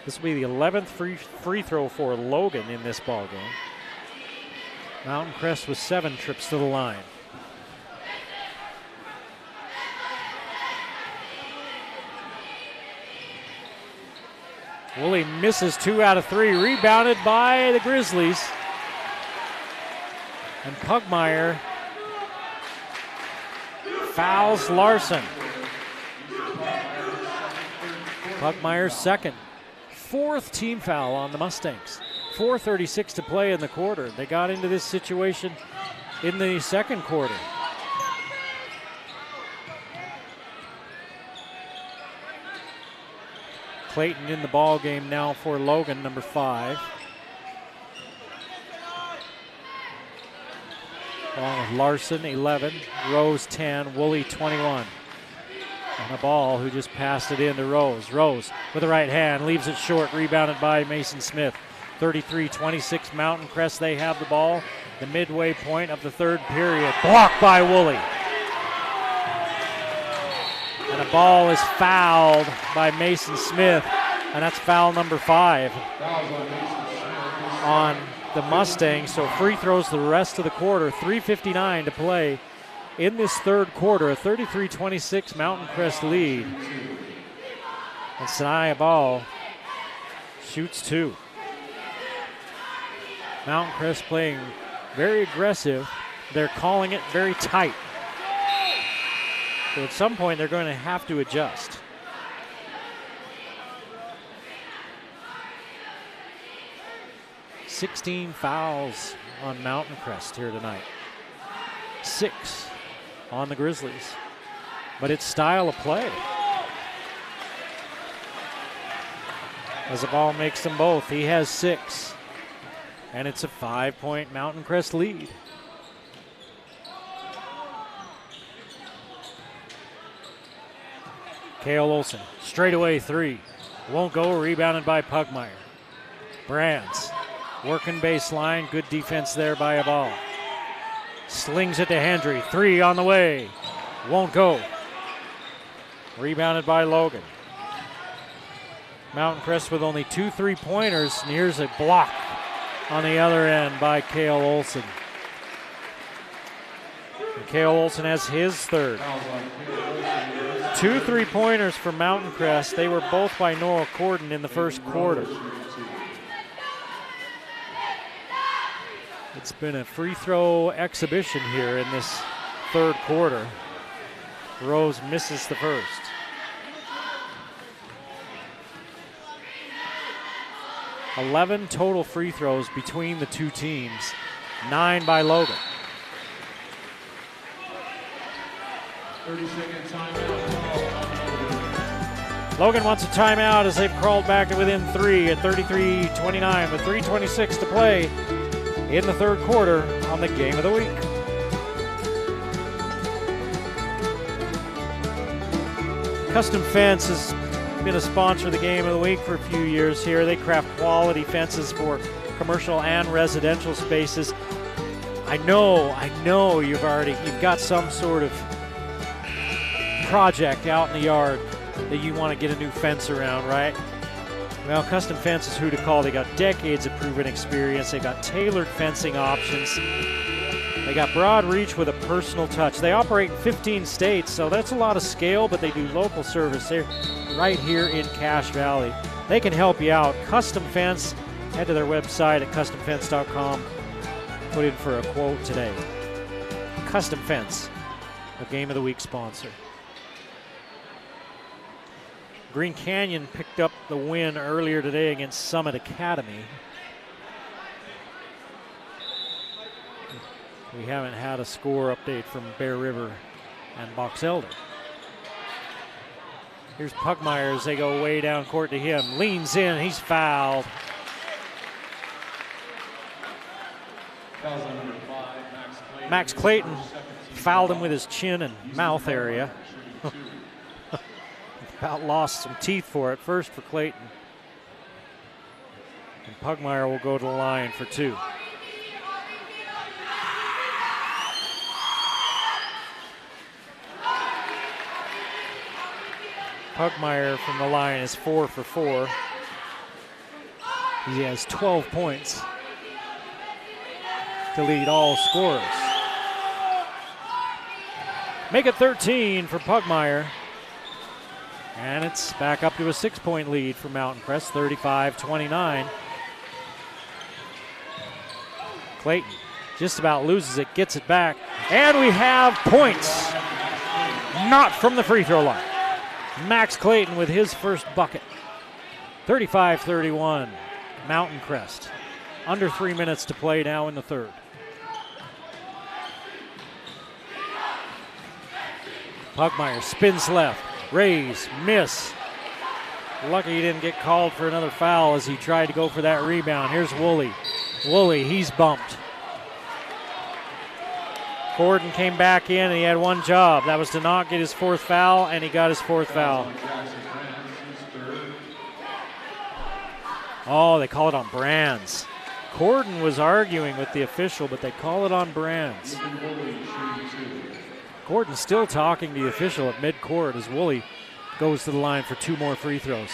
This will be the 11th free throw for Logan in this ball game. Mountain Crest with 7 trips to the line. Woolley misses 2 out of 3, rebounded by the Grizzlies. And Pugmire fouls Larson. Pugmire's second. 4th team foul on the Mustangs. 4:36 to play in the quarter. They got into this situation in the second quarter. Clayton in the ball game now for Logan, number 5. Along with Larson, 11. Rose, 10. Woolley, 21. And a ball who just passed it in to Rose. Rose with the right hand, leaves it short, rebounded by Mason Smith. 33-26 Mountain Crest, they have the ball. The midway point of the third period. Blocked by Woolley. And a ball is fouled by Mason Smith, and that's foul number 5 on the Mustangs. So free throws the rest of the quarter. 3:59 to play in this third quarter. A 33-26 Mountain Crest lead. And Sinai Ball shoots 2. Mountain Crest playing very aggressive. They're calling it very tight. So at some point, they're going to have to adjust. "16 fouls on Mountain Crest here tonight. 6 on the Grizzlies. But it's style of play. As the ball makes them both, he has 6. And it's a 5-point Mountain Crest lead. Cale Olson, straightaway 3. Won't go, rebounded by Pugmire. Brands, working baseline, good defense there by a ball. Slings it to Hendry, 3 on the way. Won't go. Rebounded by Logan. Mountain Crest with only 2 3-pointers, and here's a block on the other end by Cale Olson. And Cale Olson has his third. 2 3-pointers for Mountain Crest. They were both by Noah Corden in the first quarter. It's been a free throw exhibition here in this third quarter. Rose misses the first. "11 total free throws between the two teams, 9 by Logan. 30-second timeout call. Logan wants a timeout as they've crawled back to within 3 at 33-29 with 3:26 to play in the third quarter on the game of the week. Custom Fence has been a sponsor of the game of the week for a few years here. They craft quality fences for commercial and residential spaces. I know you've got some sort of project out in the yard that you want to get a new fence around, right? Well, Custom Fence is who to call. They got decades of proven experience. They got tailored fencing options. They got broad reach with a personal touch. They operate in 15 states, so that's a lot of scale, but they do local service. They're right here in Cache Valley. They can help you out. Custom Fence, head to their website at customfence.com. Put in for a quote today. Custom Fence, a Game of the Week sponsor. Green Canyon picked up the win earlier today against Summit Academy. We haven't had a score update from Bear River and Box Elder. Here's Pugmire as they go way down court to him. Leans in, he's fouled. Fouls on number 5, Max Clayton fouled him with his chin and mouth area. About lost some teeth for it. First for Clayton. And Pugmire will go to the line for 2. Pugmire from the line is 4 for 4. He has 12 points to lead all scorers. Make it 13 for Pugmire. And it's back up to a 6-point lead for Mountain Crest, 35-29. Clayton just about loses it, gets it back. And we have points. Not from the free throw line. Max Clayton with his first bucket. 35-31, Mountain Crest. Under 3 minutes to play now in the third. Pugmire spins left, raise, miss. Lucky he didn't get called for another foul as he tried to go for that rebound. Here's Woolley. Woolley, he's bumped. Gordon came back in and he had one job. That was to not get his fourth foul, and he got his fourth foul. Oh, they call it on Brands. Gordon was arguing with the official, but they call it on Brands. Gordon still talking to the official at midcourt as Woolley goes to the line for 2 more free throws.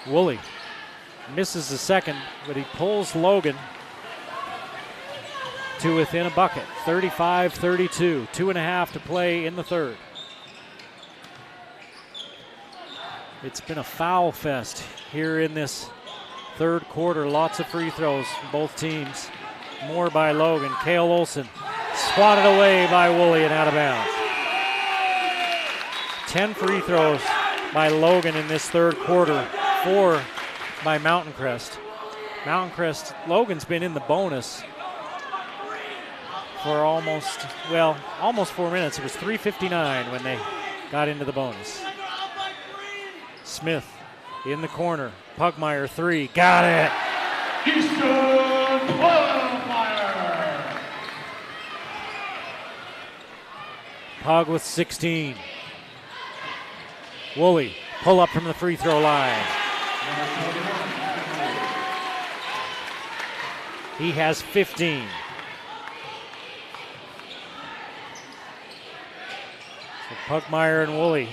Woolley misses the second, but he pulls Logan to within a bucket. 35-32, 2.5 to play in the third. It's been a foul fest here in this third quarter. Lots of free throws from both teams. More by Logan. Cale Olson swatted away by Woolley and out of bounds. 10 free throws by Logan in this third quarter. 4 by Mountain Crest. Mountain Crest, Logan's been in the bonus for almost 4 minutes. It was 3:59 when they got into the bonus. Smith in the corner. Pugmire 3. Got it. Houston Pugmire. Pug with 16. Woolley, pull up from the free throw line. He has 15. So Pugmire and Woolley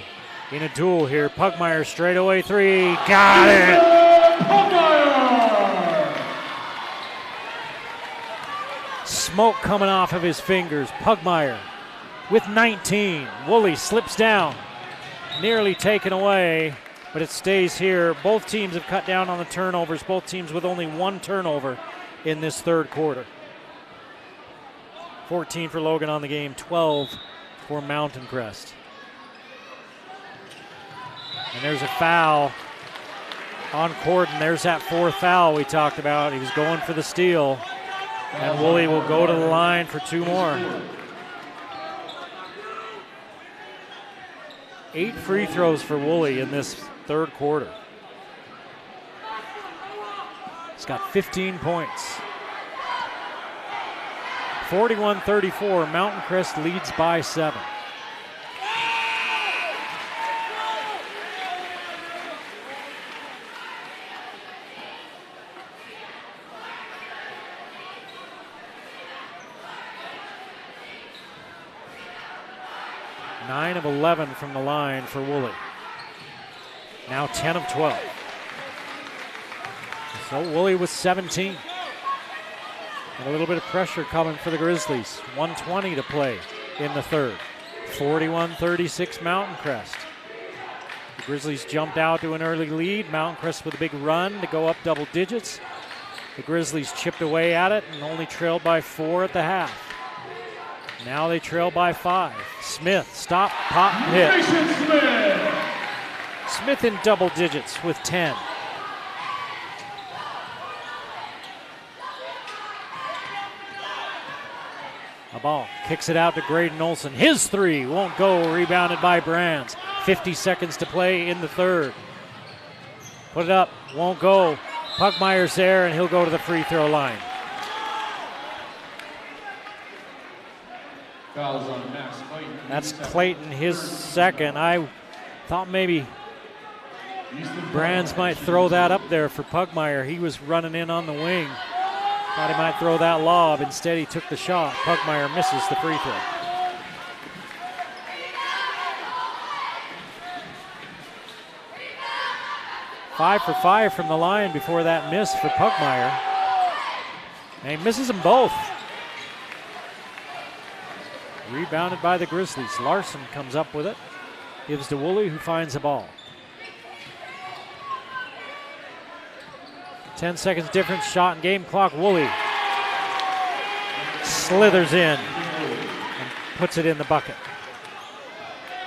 in a duel here. Pugmire straightaway 3. Got it! Pugmire! Smoke coming off of his fingers. Pugmire with 19. Woolley slips down. Nearly taken away, but it stays here. Both teams have cut down on the turnovers. Both teams with only 1 turnover in this third quarter. 14 for Logan on the game, 12 for Mountain Crest. And there's a foul on Corden. There's that fourth foul we talked about. He was going for the steal. And Woolley will go to the line for 2 more. 8 free throws for Woolley in this third quarter. He's got 15 points. 41-34, Mountain Crest leads by 7. Nine of 11 from the line for Woolley. Now 10 of 12. So Woolley with 17. And a little bit of pressure coming for the Grizzlies. 1:20 to play in the third. 41-36 Mountain Crest. The Grizzlies jumped out to an early lead. Mountain Crest with a big run to go up double digits. The Grizzlies chipped away at it and only trailed by 4 at the half. Now they trail by 5. Smith, stop, pop, hit. Smith in double digits with 10. A ball, kicks it out to Graydon Olson. His 3 won't go, rebounded by Brands. 50 seconds to play in the third. Put it up, won't go. Pugmire's there, and he'll go to the free throw line. That's Clayton, his second. I thought maybe Brands might throw that up there for Pugmire. He was running in on the wing. Thought he might throw that lob. Instead, he took the shot. Pugmire misses the free throw. Five for 5 from the line before that miss for Pugmire. And he misses them both. Rebounded by the Grizzlies. Larson comes up with it. Gives to Woolley, who finds the ball. 10 seconds difference, shot and game clock. Woolley slithers in and puts it in the bucket.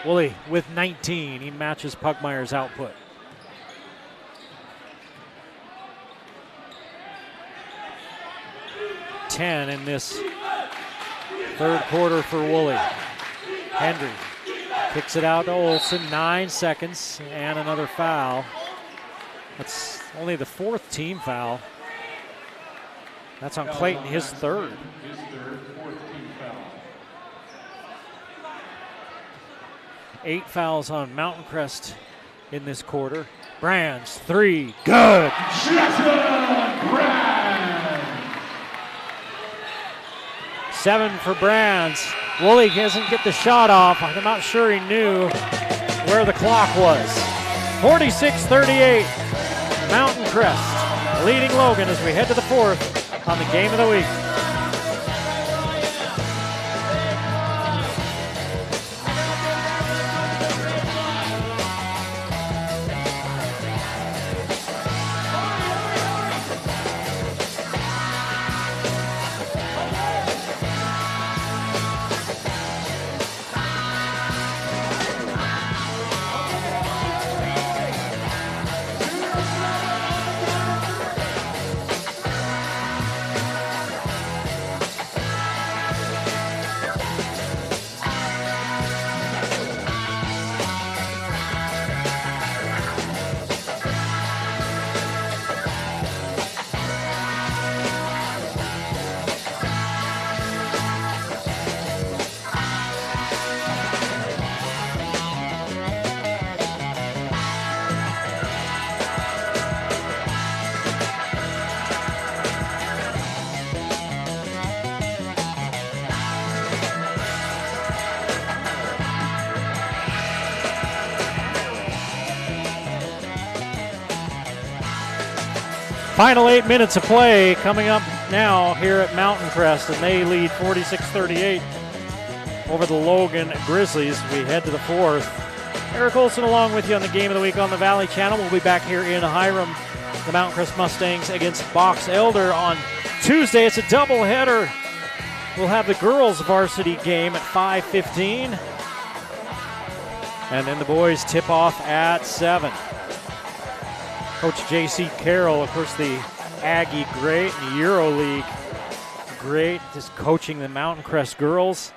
Woolley with 19. He matches Pugmire's output. Ten in this third quarter for Woolley. Hendry kicks it out to Olson. 9 seconds and another foul. That's only the 4th team foul. That's on Clayton, his third. 8 fouls on Mountain Crest in this quarter. Brands, 3, good. 7 for Brands. Woolley doesn't get the shot off. I'm not sure he knew where the clock was. 46-38, Mountain Crest leading Logan as we head to the 4th on the game of the week. Final 8 minutes of play coming up now here at Mountain Crest, and they lead 46-38 over the Logan Grizzlies. We head to the 4th. Eric Olson along with you on the Game of the Week on the Valley Channel. We'll be back here in Hiram, the Mountain Crest Mustangs against Box Elder on Tuesday. It's a doubleheader. We'll have the girls varsity game at 5:15. And then the boys tip off at 7. Coach J.C. Carroll, of course, the Aggie great in the EuroLeague great, just coaching the Mountain Crest girls.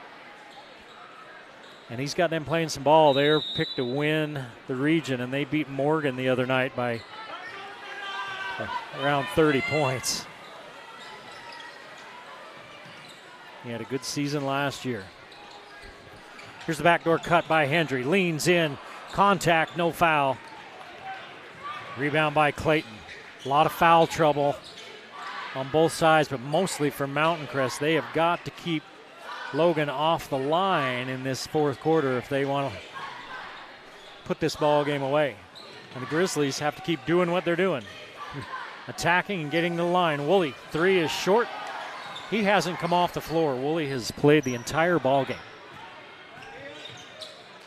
And he's got them playing some ball. They're picked to win the region, and they beat Morgan the other night by around 30 points. He had a good season last year. Here's the backdoor cut by Hendry. Leans in, contact, no foul. Rebound by Clayton. A lot of foul trouble on both sides, but mostly for Mountain Crest. They have got to keep Logan off the line in this fourth quarter if they want to put this ball game away. And the Grizzlies have to keep doing what they're doing. Attacking and getting the line. Woolley, 3 is short. He hasn't come off the floor. Woolley has played the entire ball game.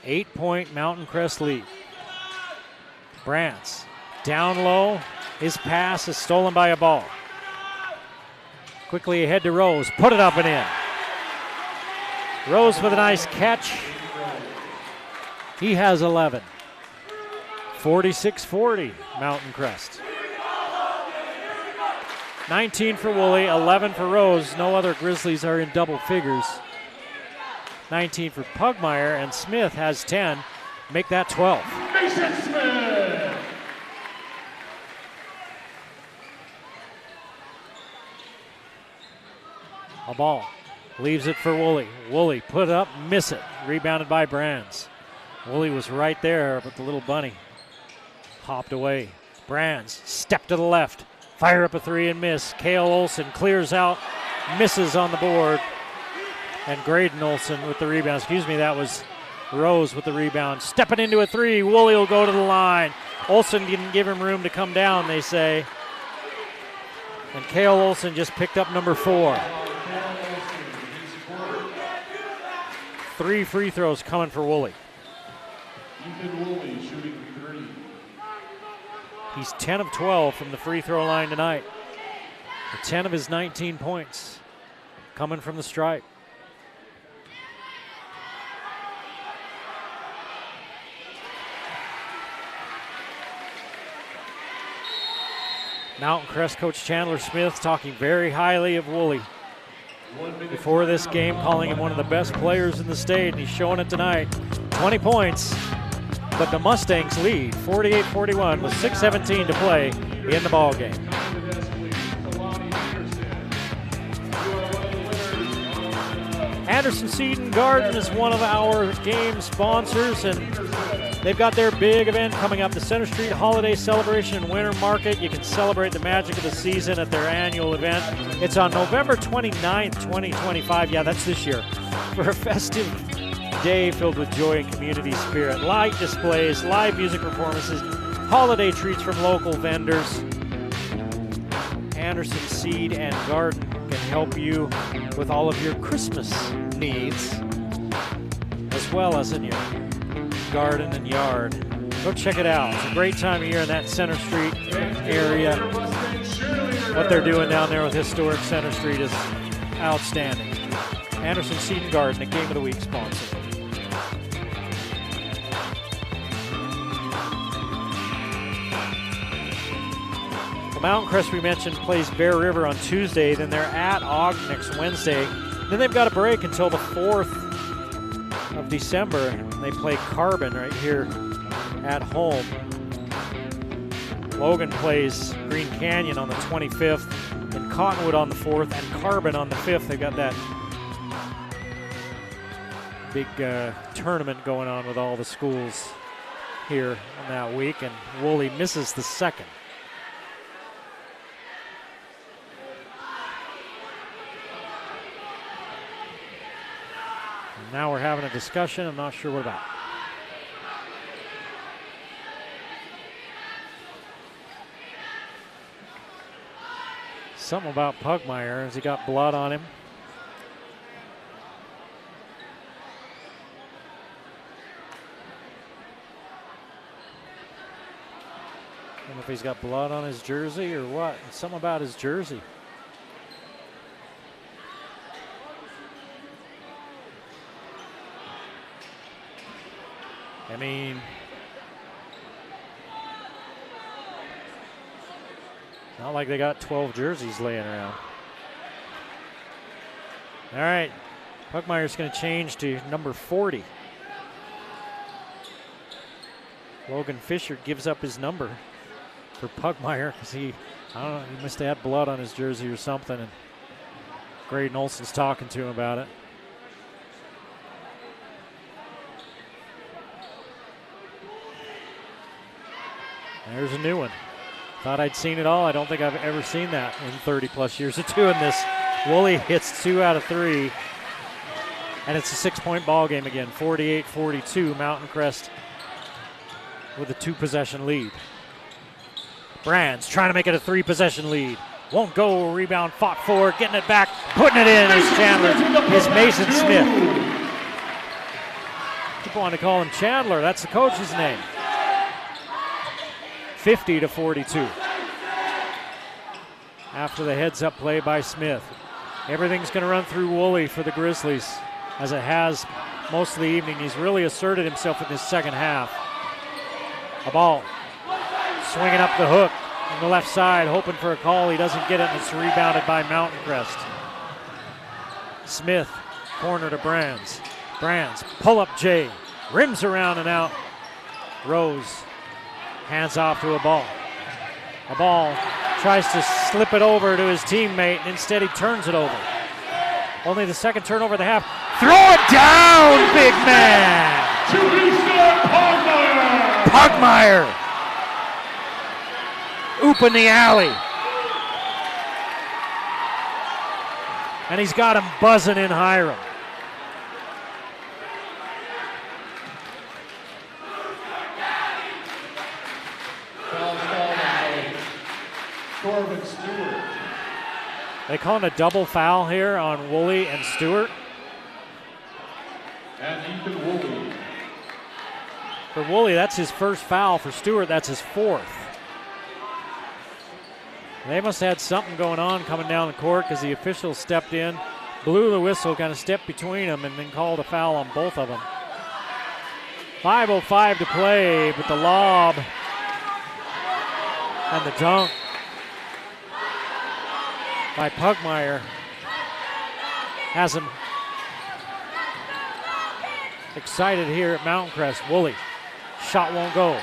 8-point Mountain Crest lead. Brantz down low. His pass is stolen by a ball. Quickly ahead to Rose. Put it up and in. Rose with a nice catch. He has 11. 46-40 Mountain Crest. 19 for Woolley, 11 for Rose. No other Grizzlies are in double figures. 19 for Pugmire, and Smith has 10. Make that 12. Mason Smith. A ball. Leaves it for Woolley. Woolley put up, miss it. Rebounded by Brands. Woolley was right there, but the little bunny hopped away. Brands, step to the left. Fire up a 3 and miss. Cale Olson clears out, misses on the board. And Graydon Olson with the rebound. Excuse me, that was Rose with the rebound. Stepping into a 3. Woolley will go to the line. Olson didn't give him room to come down, they say. And Cale Olson just picked up number 4. 3 free throws coming for Woolley. Ethan Woolley shooting 3. He's 10 of 12 from the free throw line tonight. 10 of his 19 points coming from the stripe. Mountain Crest coach Chandler Smith talking very highly of Woolley before this game, calling him one of the best players in the state, and he's showing it tonight. 20 points, but the Mustangs lead 48-41 with 6:17 to play in the ball game. Anderson Seed and Garden is one of our game sponsors, and they've got their big event coming up, the Center Street Holiday Celebration and Winter Market. You can celebrate the magic of the season at their annual event. It's on November 29th, 2025. Yeah, that's this year. For a festive day filled with joy and community spirit. Light displays, live music performances, holiday treats from local vendors. Anderson Seed and Garden can help you with all of your Christmas needs, as well as in your garden and yard. Go check it out. It's a great time of year in that Center Street area. What they're doing down there with historic Center Street is outstanding. Anderson Seed and Garden, a Game of the Week sponsor. The Mountain Crest, we mentioned, plays Bear River on Tuesday. Then they're at Ogden next Wednesday. Then they've got a break until the 4th of December. They play Carbon right here at home. Logan plays Green Canyon on the 25th, and Cottonwood on the 4th, and Carbon on the 5th. They've got that big tournament going on with all the schools here in that week, and Woolley misses the 2nd. Now we're having a discussion. I'm not sure what about. Something about Pugmire. Has he got blood on him? I don't know if he's got blood on his jersey or what. Something about his jersey. I mean, not like they got 12 jerseys laying around. All right, Pugmire's going to change to number 40. Logan Fisher gives up his number for Pugmire because I don't know, he must have had blood on his jersey or something, and Graydon Olson's talking to him about it. There's a new one. Thought I'd seen it all. I don't think I've ever seen that in 30 plus years of doing this. Woolley hits 2 out of 3. And it's a 6-point ball game again. 48-42. Mountain Crest with a 2-possession lead. Brands trying to make it a 3-possession lead. Won't go. Rebound fought for. Getting it back. Putting it in is Chandler. Is Mason Smith. People want to call him Chandler. That's the coach's name. 50-42. After the heads-up play by Smith. Everything's going to run through Woolley for the Grizzlies, as it has most of the evening. He's really asserted himself in this second half. A ball swinging up the hook on the left side, hoping for a call. He doesn't get it, and it's rebounded by Mountain Crest. Smith, corner to Brands. Brands, pull-up J, rims around and out. Rose hands off to a ball. A ball tries to slip it over to his teammate, and instead he turns it over. Only the second turnover of the half. Throw it down, big man! Pugmire! Oop in the alley. And he's got him buzzing in Hiram. Stewart. They call it a double foul here on Woolley and Stewart. And Ethan Woolley. For Woolley, that's his first foul. For Stewart, that's his 4th. They must have had something going on coming down the court because the officials stepped in, blew the whistle, kind of stepped between them, and then called a foul on both of them. 5:05 to play, but the lob and the dunk by Pugmire has him excited here at Mountain Crest. Woolley, shot won't go.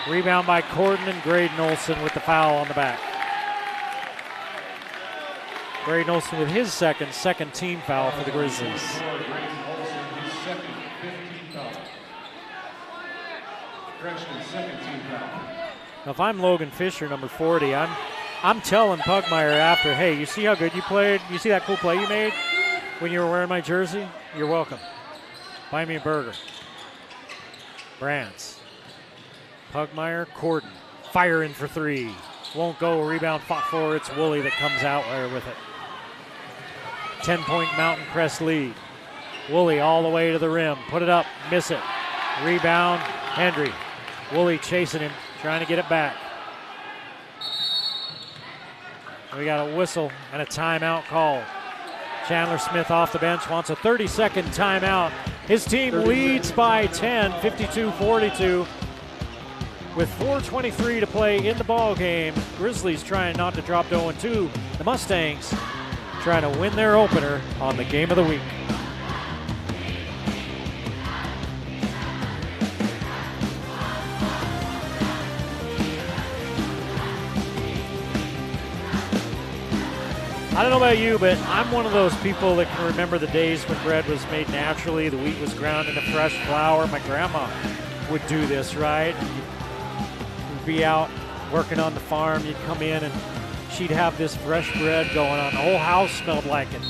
Rebound by Corden, and Graydon Olson with the foul on the back. Graydon Olson with his second team foul for the Grizzlies. Now, if I'm Logan Fisher, number 40, I'm telling Pugmire after, hey, you see how good you played? You see that cool play you made when you were wearing my jersey? You're welcome. Buy me a burger. Brands. Pugmire, Corden. Firing for 3. Won't go. Rebound fought for. It's Woolley that comes out there with it. 10-point Mountain Crest lead. Woolley all the way to the rim. Put it up. Miss it. Rebound. Hendry. Woolley chasing him. Trying to get it back. We got a whistle and a timeout call. Chandler Smith off the bench wants a 30-second timeout. His team leads by 10, 52-42. With 4:23 to play in the ball game, Grizzlies trying not to drop to 0-2. The Mustangs trying to win their opener on the game of the week. I don't know about you, but I'm one of those people that can remember the days when bread was made naturally, the wheat was ground into fresh flour. My grandma would do this, right? You'd be out working on the farm, you'd come in and she'd have this fresh bread going on. The whole house smelled like it.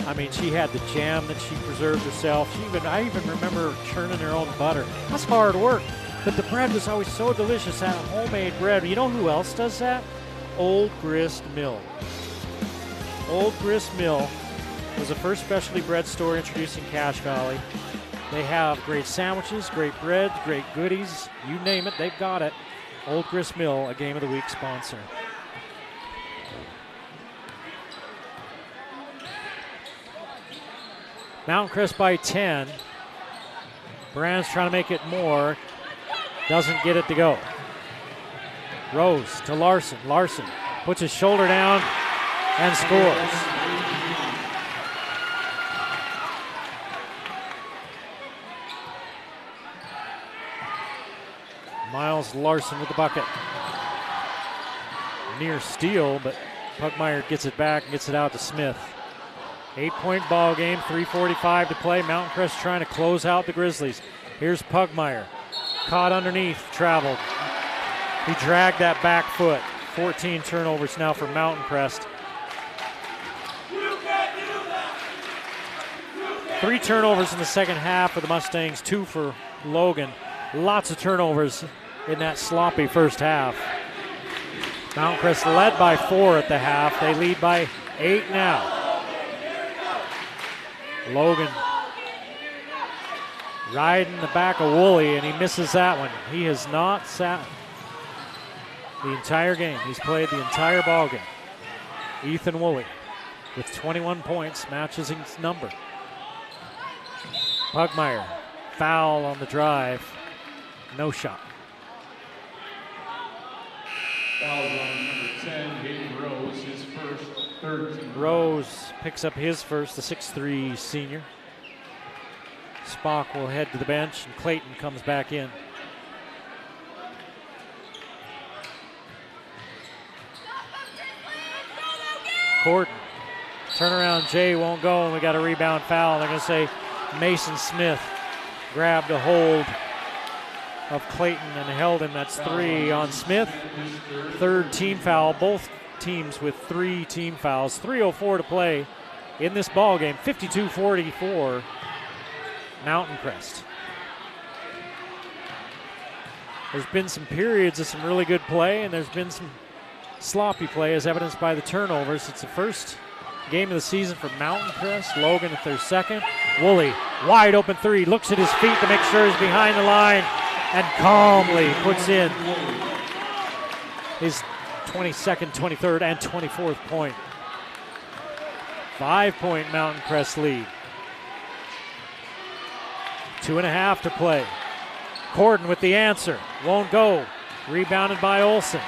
I mean, she had the jam that she preserved herself. I even remember churning her own butter. That's hard work, but the bread was always so delicious, that homemade bread. You know who else does that? Old Grist Mill. Old Grist Mill was the first specialty bread store introduced in Cache Valley. They have great sandwiches, great bread, great goodies. You name it, they've got it. Old Grist Mill, a Game of the Week sponsor. Mountain Crest by 10. Brand's trying to make it more. Doesn't get it to go. Rose to Larson. Larson puts his shoulder down and scores. Miles Larson with the bucket. Near steal, but Pugmire gets it back and gets it out to Smith. 8-point ball game, 3:45 to play. Mountain Crest trying to close out the Grizzlies. Here's Pugmire. Caught underneath, traveled. He dragged that back foot. 14 turnovers now for Mountain Crest. 3 turnovers in the second half for the Mustangs, 2 for Logan. Lots of turnovers in that sloppy first half. Mountain Crest led by 4 at the half. They lead by 8 now. Logan riding the back of Woolley, and he misses that one. He has not sat the entire game. He's played the entire ball game. Ethan Woolley with 21 points matches his number. Pugmire, foul on the drive. No shot. Foul on number 10, Hayden Rose, his first, third team. Rose picks up his first, the 6'3" senior. Spock will head to the bench, and Clayton comes back in. Gordon, turnaround Jay won't go, and we got a rebound foul. They're going to say Mason Smith grabbed a hold of Clayton and held him. That's 3 on Smith. Third team foul, both teams with 3 team fouls. 3:04 to play in this ball game. 52-44 Mountain Crest. There's been some periods of some really good play, and there's been some sloppy play as evidenced by the turnovers. It's the first game of the season for Mountain Crest. Logan at their second. Woolley, wide open 3, looks at his feet to make sure he's behind the line and calmly puts in his 22nd, 23rd, and 24th point. 5-point Mountain Crest lead. 2.5 to play. Gordon with the answer. Won't go. Rebounded by Olsen.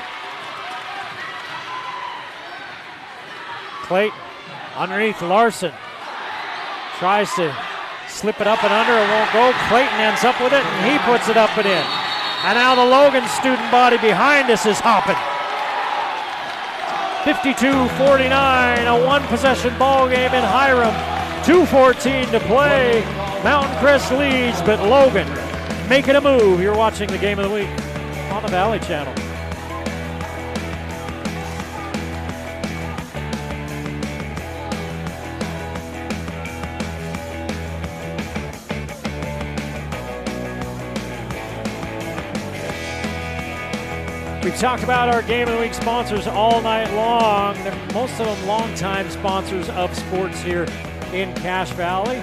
Clayton underneath Larson. Tries to slip it up and under. It won't go. Clayton ends up with it, and he puts it up and in. And now the Logan student body behind us is hopping. 52-49, a one-possession ball game in Hiram. 2:14 to play. Mountain Crest leads, but Logan making a move. You're watching the game of the week on the Valley Channel. We've talked about our Game of the Week sponsors all night long. They're most of them longtime sponsors of sports here in Cache Valley.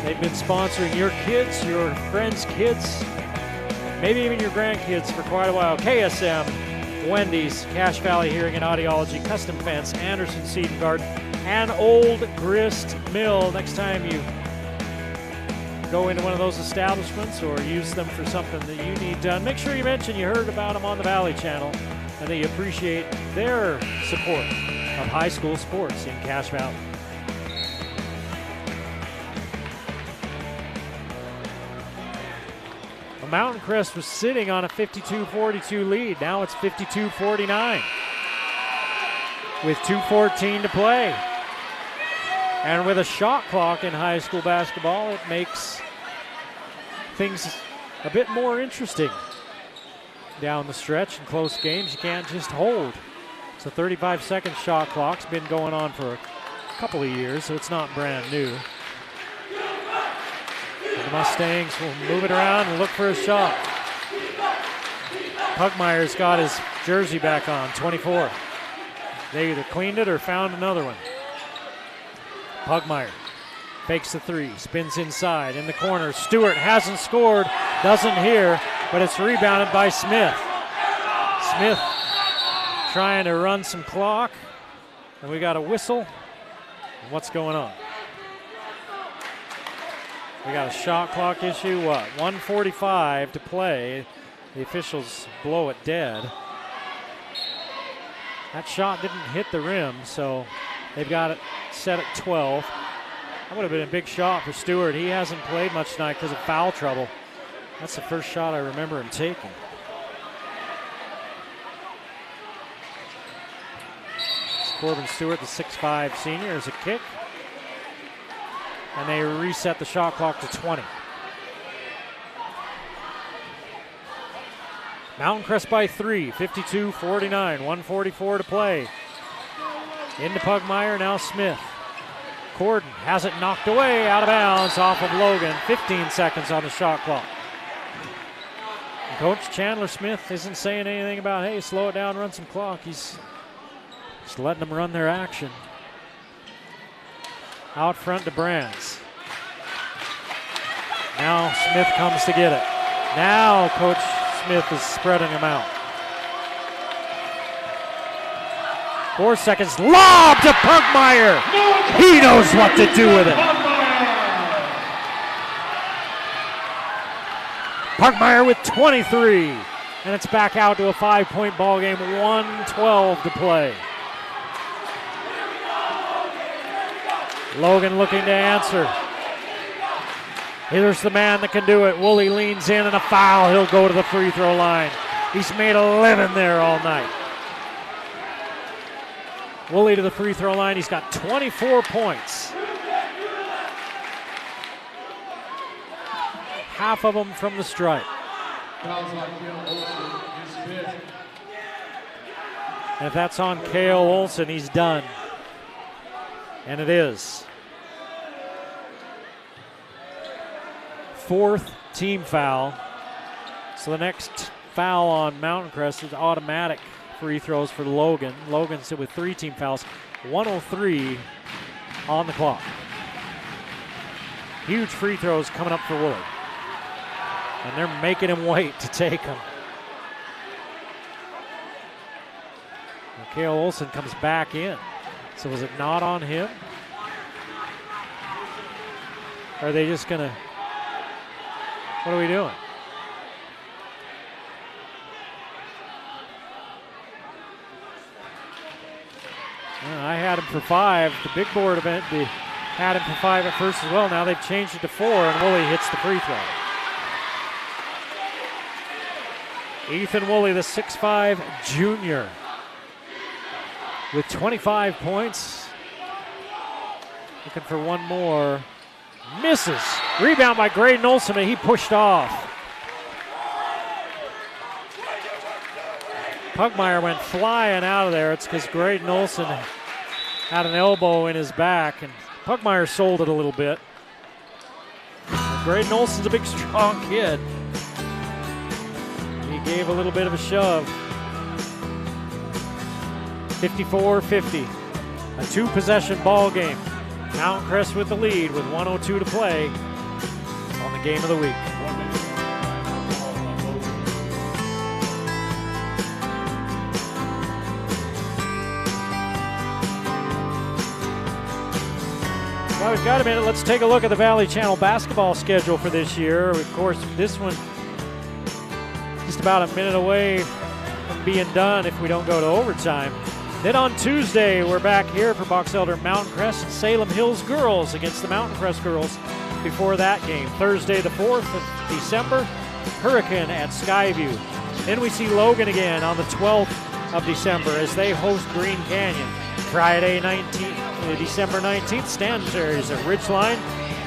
They've been sponsoring your kids, your friends' kids, maybe even your grandkids for quite a while. KSM, Wendy's, Cache Valley Hearing and Audiology, Custom Fence, Anderson Seed and Garden, and Old Grist Mill. Next time you go into one of those establishments or use them for something that you need done, make sure you mention you heard about them on the Valley Channel and that you appreciate their support of high school sports in Cache Valley. Well, Mountain Crest was sitting on a 52-42 lead. Now it's 52-49 with 2:14 to play. And with a shot clock in high school basketball, it makes things a bit more interesting down the stretch. In close games, you can't just hold. It's a 35-second shot clock. It's been going on for a couple of years, so it's not brand new. And the Mustangs will move it around and look for a shot. Pugmire's got his jersey back on, 24. They either cleaned it or found another one. Pugmire fakes the 3, spins inside in the corner. Stewart hasn't scored, doesn't hear, but it's rebounded by Smith. Smith trying to run some clock, and we got a whistle. What's going on? We got a shot clock issue. What? 1:45 to play. The officials blow it dead. That shot didn't hit the rim, so they've got it set at 12. That would have been a big shot for Stewart. He hasn't played much tonight because of foul trouble. That's the first shot I remember him taking. It's Corbin Stewart, the 6'5" senior, is a kick. And they reset the shot clock to 20. Mountain Crest by 3, 52-49, 1:44 to play. Into Pugmire, now Smith. Corden has it knocked away, out of bounds, off of Logan. 15 seconds on the shot clock. And Coach Chandler Smith isn't saying anything about, hey, slow it down, run some clock. He's just letting them run their action. Out front to Brands. Now Smith comes to get it. Now Coach Smith is spreading him out. 4 seconds, lob to Pugmire. He knows what to do with it. Pugmire with 23. And it's back out to a 5-point ball game, 1:12 to play. Logan looking to answer. Here's the man that can do it. Woolley leans in and a foul. He'll go to the free throw line. He's made 11 there all night. Woolley to the free throw line. He's got 24 points. Half of them from the stripe. And if that's on Cale Olson, he's done. And it is. 4th team foul. So the next foul on Mountain Crest is automatic free throws for Logan. Logan's with 3 team fouls. 1:03 on the clock. Huge free throws coming up for Woolley. And they're making him wait to take them. And Cale Olson comes back in. So was it not on him? Or are they just gonna, what are we doing? I had him for 5. The big board event, they had him for 5 at first as well. Now they've changed it to 4, and Woolley hits the free throw. Ethan Woolley, the 6'5" junior, with 25 points. Looking for one more. Misses. Rebound by Graydon Olson, but he pushed off. Pugmire went flying out of there. It's because Graydon Olson had an elbow in his back, and Pugmire sold it a little bit. Graydon Olson's a big, strong kid. He gave a little bit of a shove. 54-50. A 2-possession ball game. Mountain Crest with the lead with 1:02 to play on the game of the week. Well, we've got a minute. Let's take a look at the Valley Channel basketball schedule for this year. Of course, this one just about a minute away from being done if we don't go to overtime. Then on Tuesday, we're back here for Box Elder Mountain Crest and Salem Hills girls against the Mountain Crest girls before that game. Thursday, the 4th of December, Hurricane at Skyview. Then we see Logan again on the 12th of December as they host Green Canyon. Friday, December 19th, Stanberry's at Ridgeline.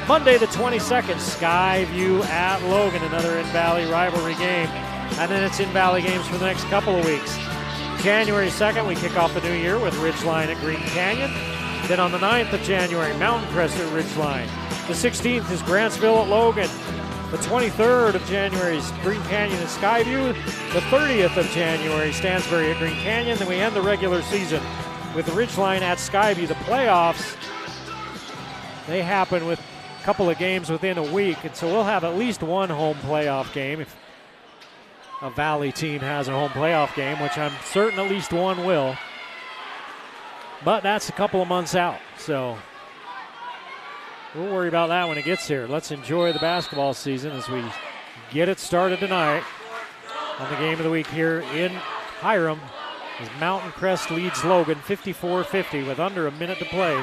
Monday, the 22nd, Skyview at Logan, another in-Valley rivalry game. And then it's in-Valley games for the next couple of weeks. January 2nd, we kick off the new year with Ridgeline at Green Canyon. Then on the 9th of January, Mountain Crest at Ridgeline. The 16th is Grantsville at Logan. The 23rd of January is Green Canyon at Skyview. The 30th of January, Stansbury at Green Canyon. Then we end the regular season with Ridgeline at Skyview. The playoffs, they happen with a couple of games within a week, and so we'll have at least one home playoff game if a Valley team has a home playoff game, which I'm certain at least one will. But that's a couple of months out, so We'll worry about that when it gets here. Let's enjoy the basketball season as we get it started tonight on the game of the week here in Hiram. As Mountain Crest leads Logan 54-50 with under a minute to play.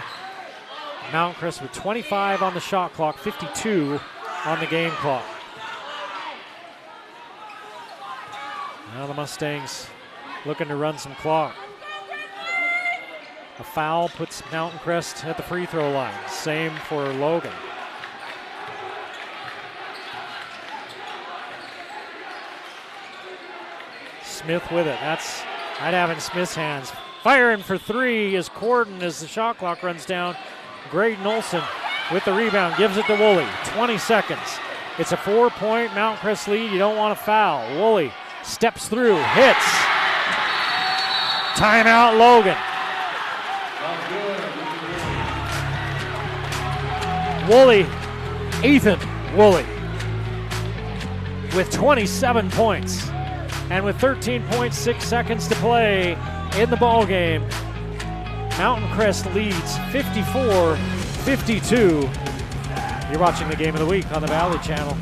Mountain Crest with 25 on the shot clock, 52 on the game clock. Now the Mustangs looking to run some clock. A foul puts Mountain Crest at the free throw line. Same for Logan. Smith with it. I'd have it in Smith's hands. Firing for three is Corden as the shot clock runs down. Graydon Olson with the rebound, gives it to Woolley. 20 seconds. It's a 4-point Mountain Crest lead. You don't want to foul. Woolley steps through, hits. Timeout, Logan. Woolley, Ethan Woolley, with 27 points. And with 13.6 seconds to play in the ball game, Mountain Crest leads 54-52. You're watching the game of the week on the Valley Channel.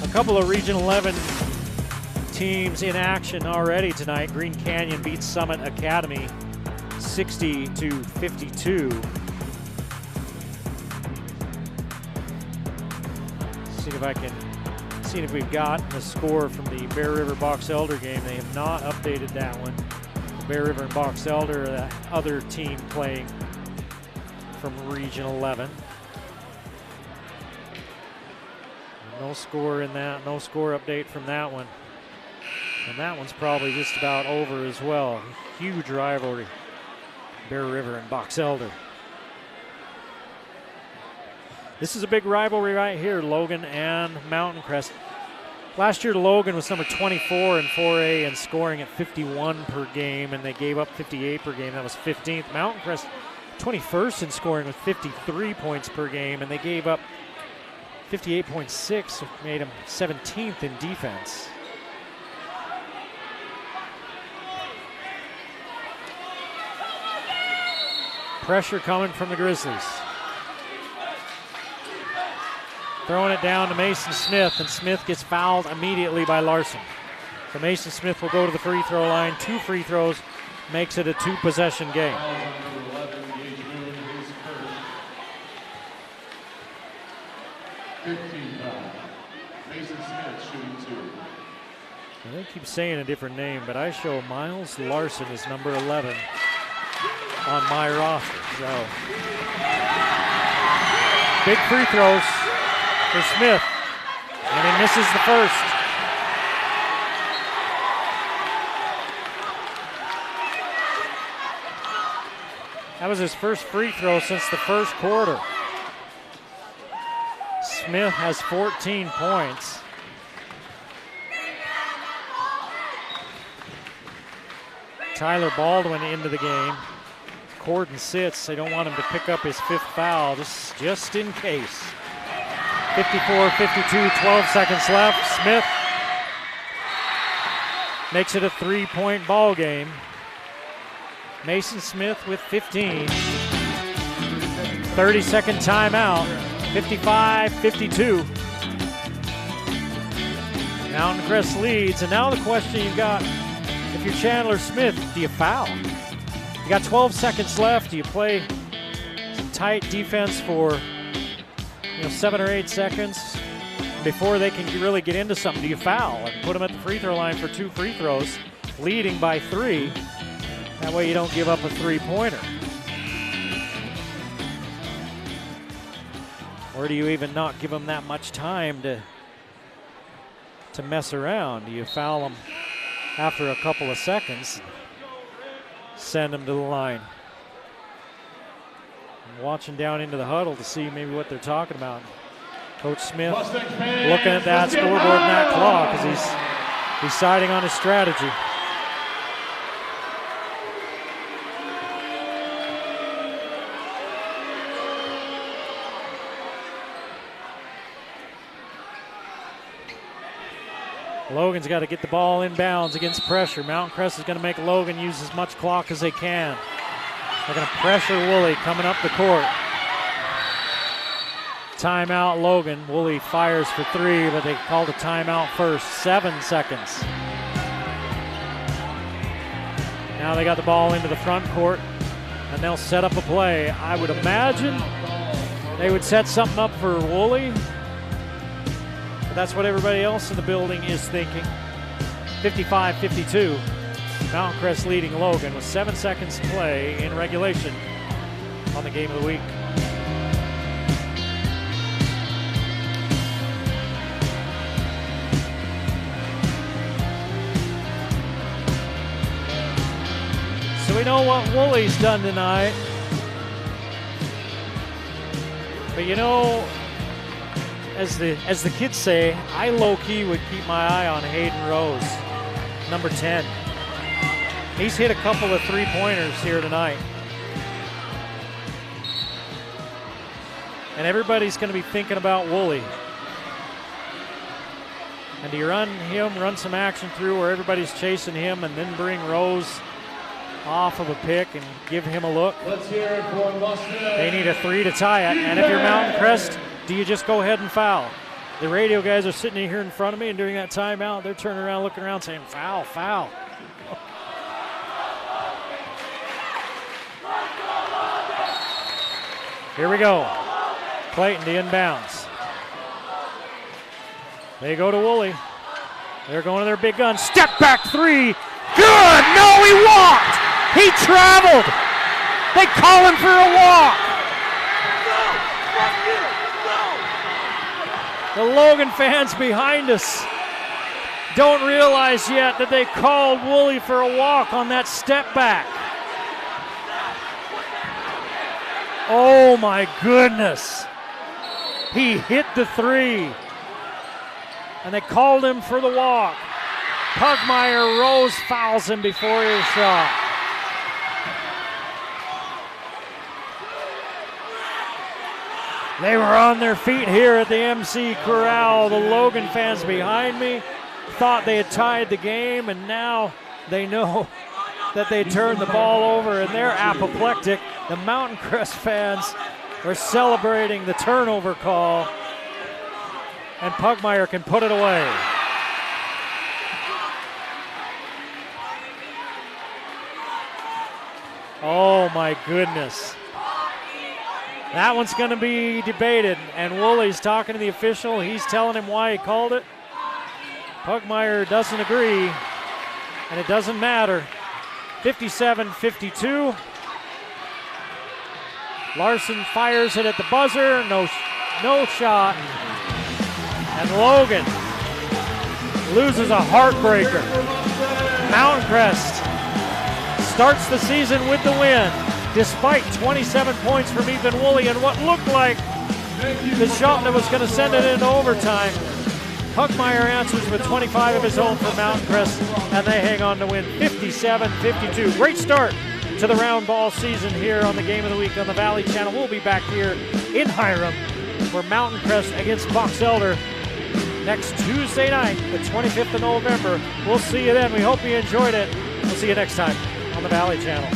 A couple of Region 11 teams in action already tonight. Green Canyon beats Summit Academy 60-52. See if we've got the score from the Bear River Box Elder game. They have not updated that one. The Bear River and Box Elder, that other team playing from Region 11. No score in that, no score update from that one. And that one's probably just about over as well. Huge rivalry. Bear River and Box Elder. This is a big rivalry right here, Logan and Mountain Crest. Last year, Logan was number 24 in 4A and scoring at 51 per game, and they gave up 58 per game. That was 15th. Mountain Crest, 21st in scoring with 53 points per game, and they gave up 58.6, made them 17th in defense. Pressure coming from the Grizzlies. Throwing it down to Mason Smith, and Smith gets fouled immediately by Larson. So Mason Smith will go to the free throw line. 2 free throws, makes it a 2-possession game. They keep saying a different name, but I show Miles Larson as number 11 on my roster. So big free throws for Smith, and he misses the first. That was his first free throw since the first quarter. Smith has 14 points. Tyler Baldwin into the game. Corden sits. They don't want him to pick up his 5th foul, just in case. 54-52, 12 seconds left. Smith makes it a 3-point ball game. Mason Smith with 15. 30-second timeout. 55-52. Mountain Crest leads, and now the question you've got, if you're Chandler Smith, do you foul? You got 12 seconds left. Do you play some tight defense for 7 or 8 seconds before they can really get into something? Do you foul and put them at the free throw line for 2 free throws, leading by 3? That way you don't give up a 3-pointer. Or do you even not give them that much time to mess around? Do you foul them after a couple of seconds? Send them to the line. I'm watching down into the huddle to see maybe what they're talking about. Coach Smith looking at that scoreboard and that clock as he's deciding on his strategy. Logan's got to get the ball inbounds against pressure. Mountain Crest is going to make Logan use as much clock as they can. They're going to pressure Woolley coming up the court. Timeout Logan. Woolley fires for 3, but they called a timeout first. 7 seconds. Now they got the ball into the front court, and they'll set up a play. I would imagine they would set something up for Woolley. But that's what everybody else in the building is thinking. 55-52. Mountain Crest leading Logan with 7 seconds to play in regulation on the game of the week. So we know what Woolley's done tonight. But you know, as the kids say, I low-key would keep my eye on Hayden Rose, number 10. He's hit a couple of 3-pointers here tonight. And everybody's going to be thinking about Woolley. And do you run some action through where everybody's chasing him and then bring Rose off of a pick and give him a look? Let's hear it for Mustang. They need a 3 to tie it. And if you're Mountain Crest, do you just go ahead and foul? The radio guys are sitting here in front of me, and during that timeout, they're turning around, looking around, saying, foul, foul. Here we go. Clayton to inbounds. They go to Woolley. They're going to their big gun. Step back 3. Good! No, he walked! He traveled! They call him for a walk! The Logan fans behind us don't realize yet that they called Woolley for a walk on that step back. Oh my goodness. He hit the 3. And they called him for the walk. Pugmire Rose fouls him before his shot. They were on their feet here at the MC Corral. The Logan fans behind me thought they had tied the game, and now they know that they turned the ball over, and they're apoplectic. The Mountain Crest fans are celebrating the turnover call, and Pugmire can put it away. Oh my goodness. That one's going to be debated, and Woolley's talking to the official. He's telling him why he called it. Pugmire doesn't agree, and it doesn't matter. 57-52. Larson fires it at the buzzer. No shot. And Logan loses a heartbreaker. Mountain Crest starts the season with the win, despite 27 points from Ethan Woolley and what looked like the shot that was going to send it into overtime. Pugmire answers with 25 of his own for Mountain Crest, and they hang on to win 57-52. Great start to the round ball season here on the Game of the Week on the Valley Channel. We'll be back here in Hiram for Mountain Crest against Box Elder next Tuesday night, the 25th of November. We'll see you then. We hope you enjoyed it. We'll see you next time on the Valley Channel.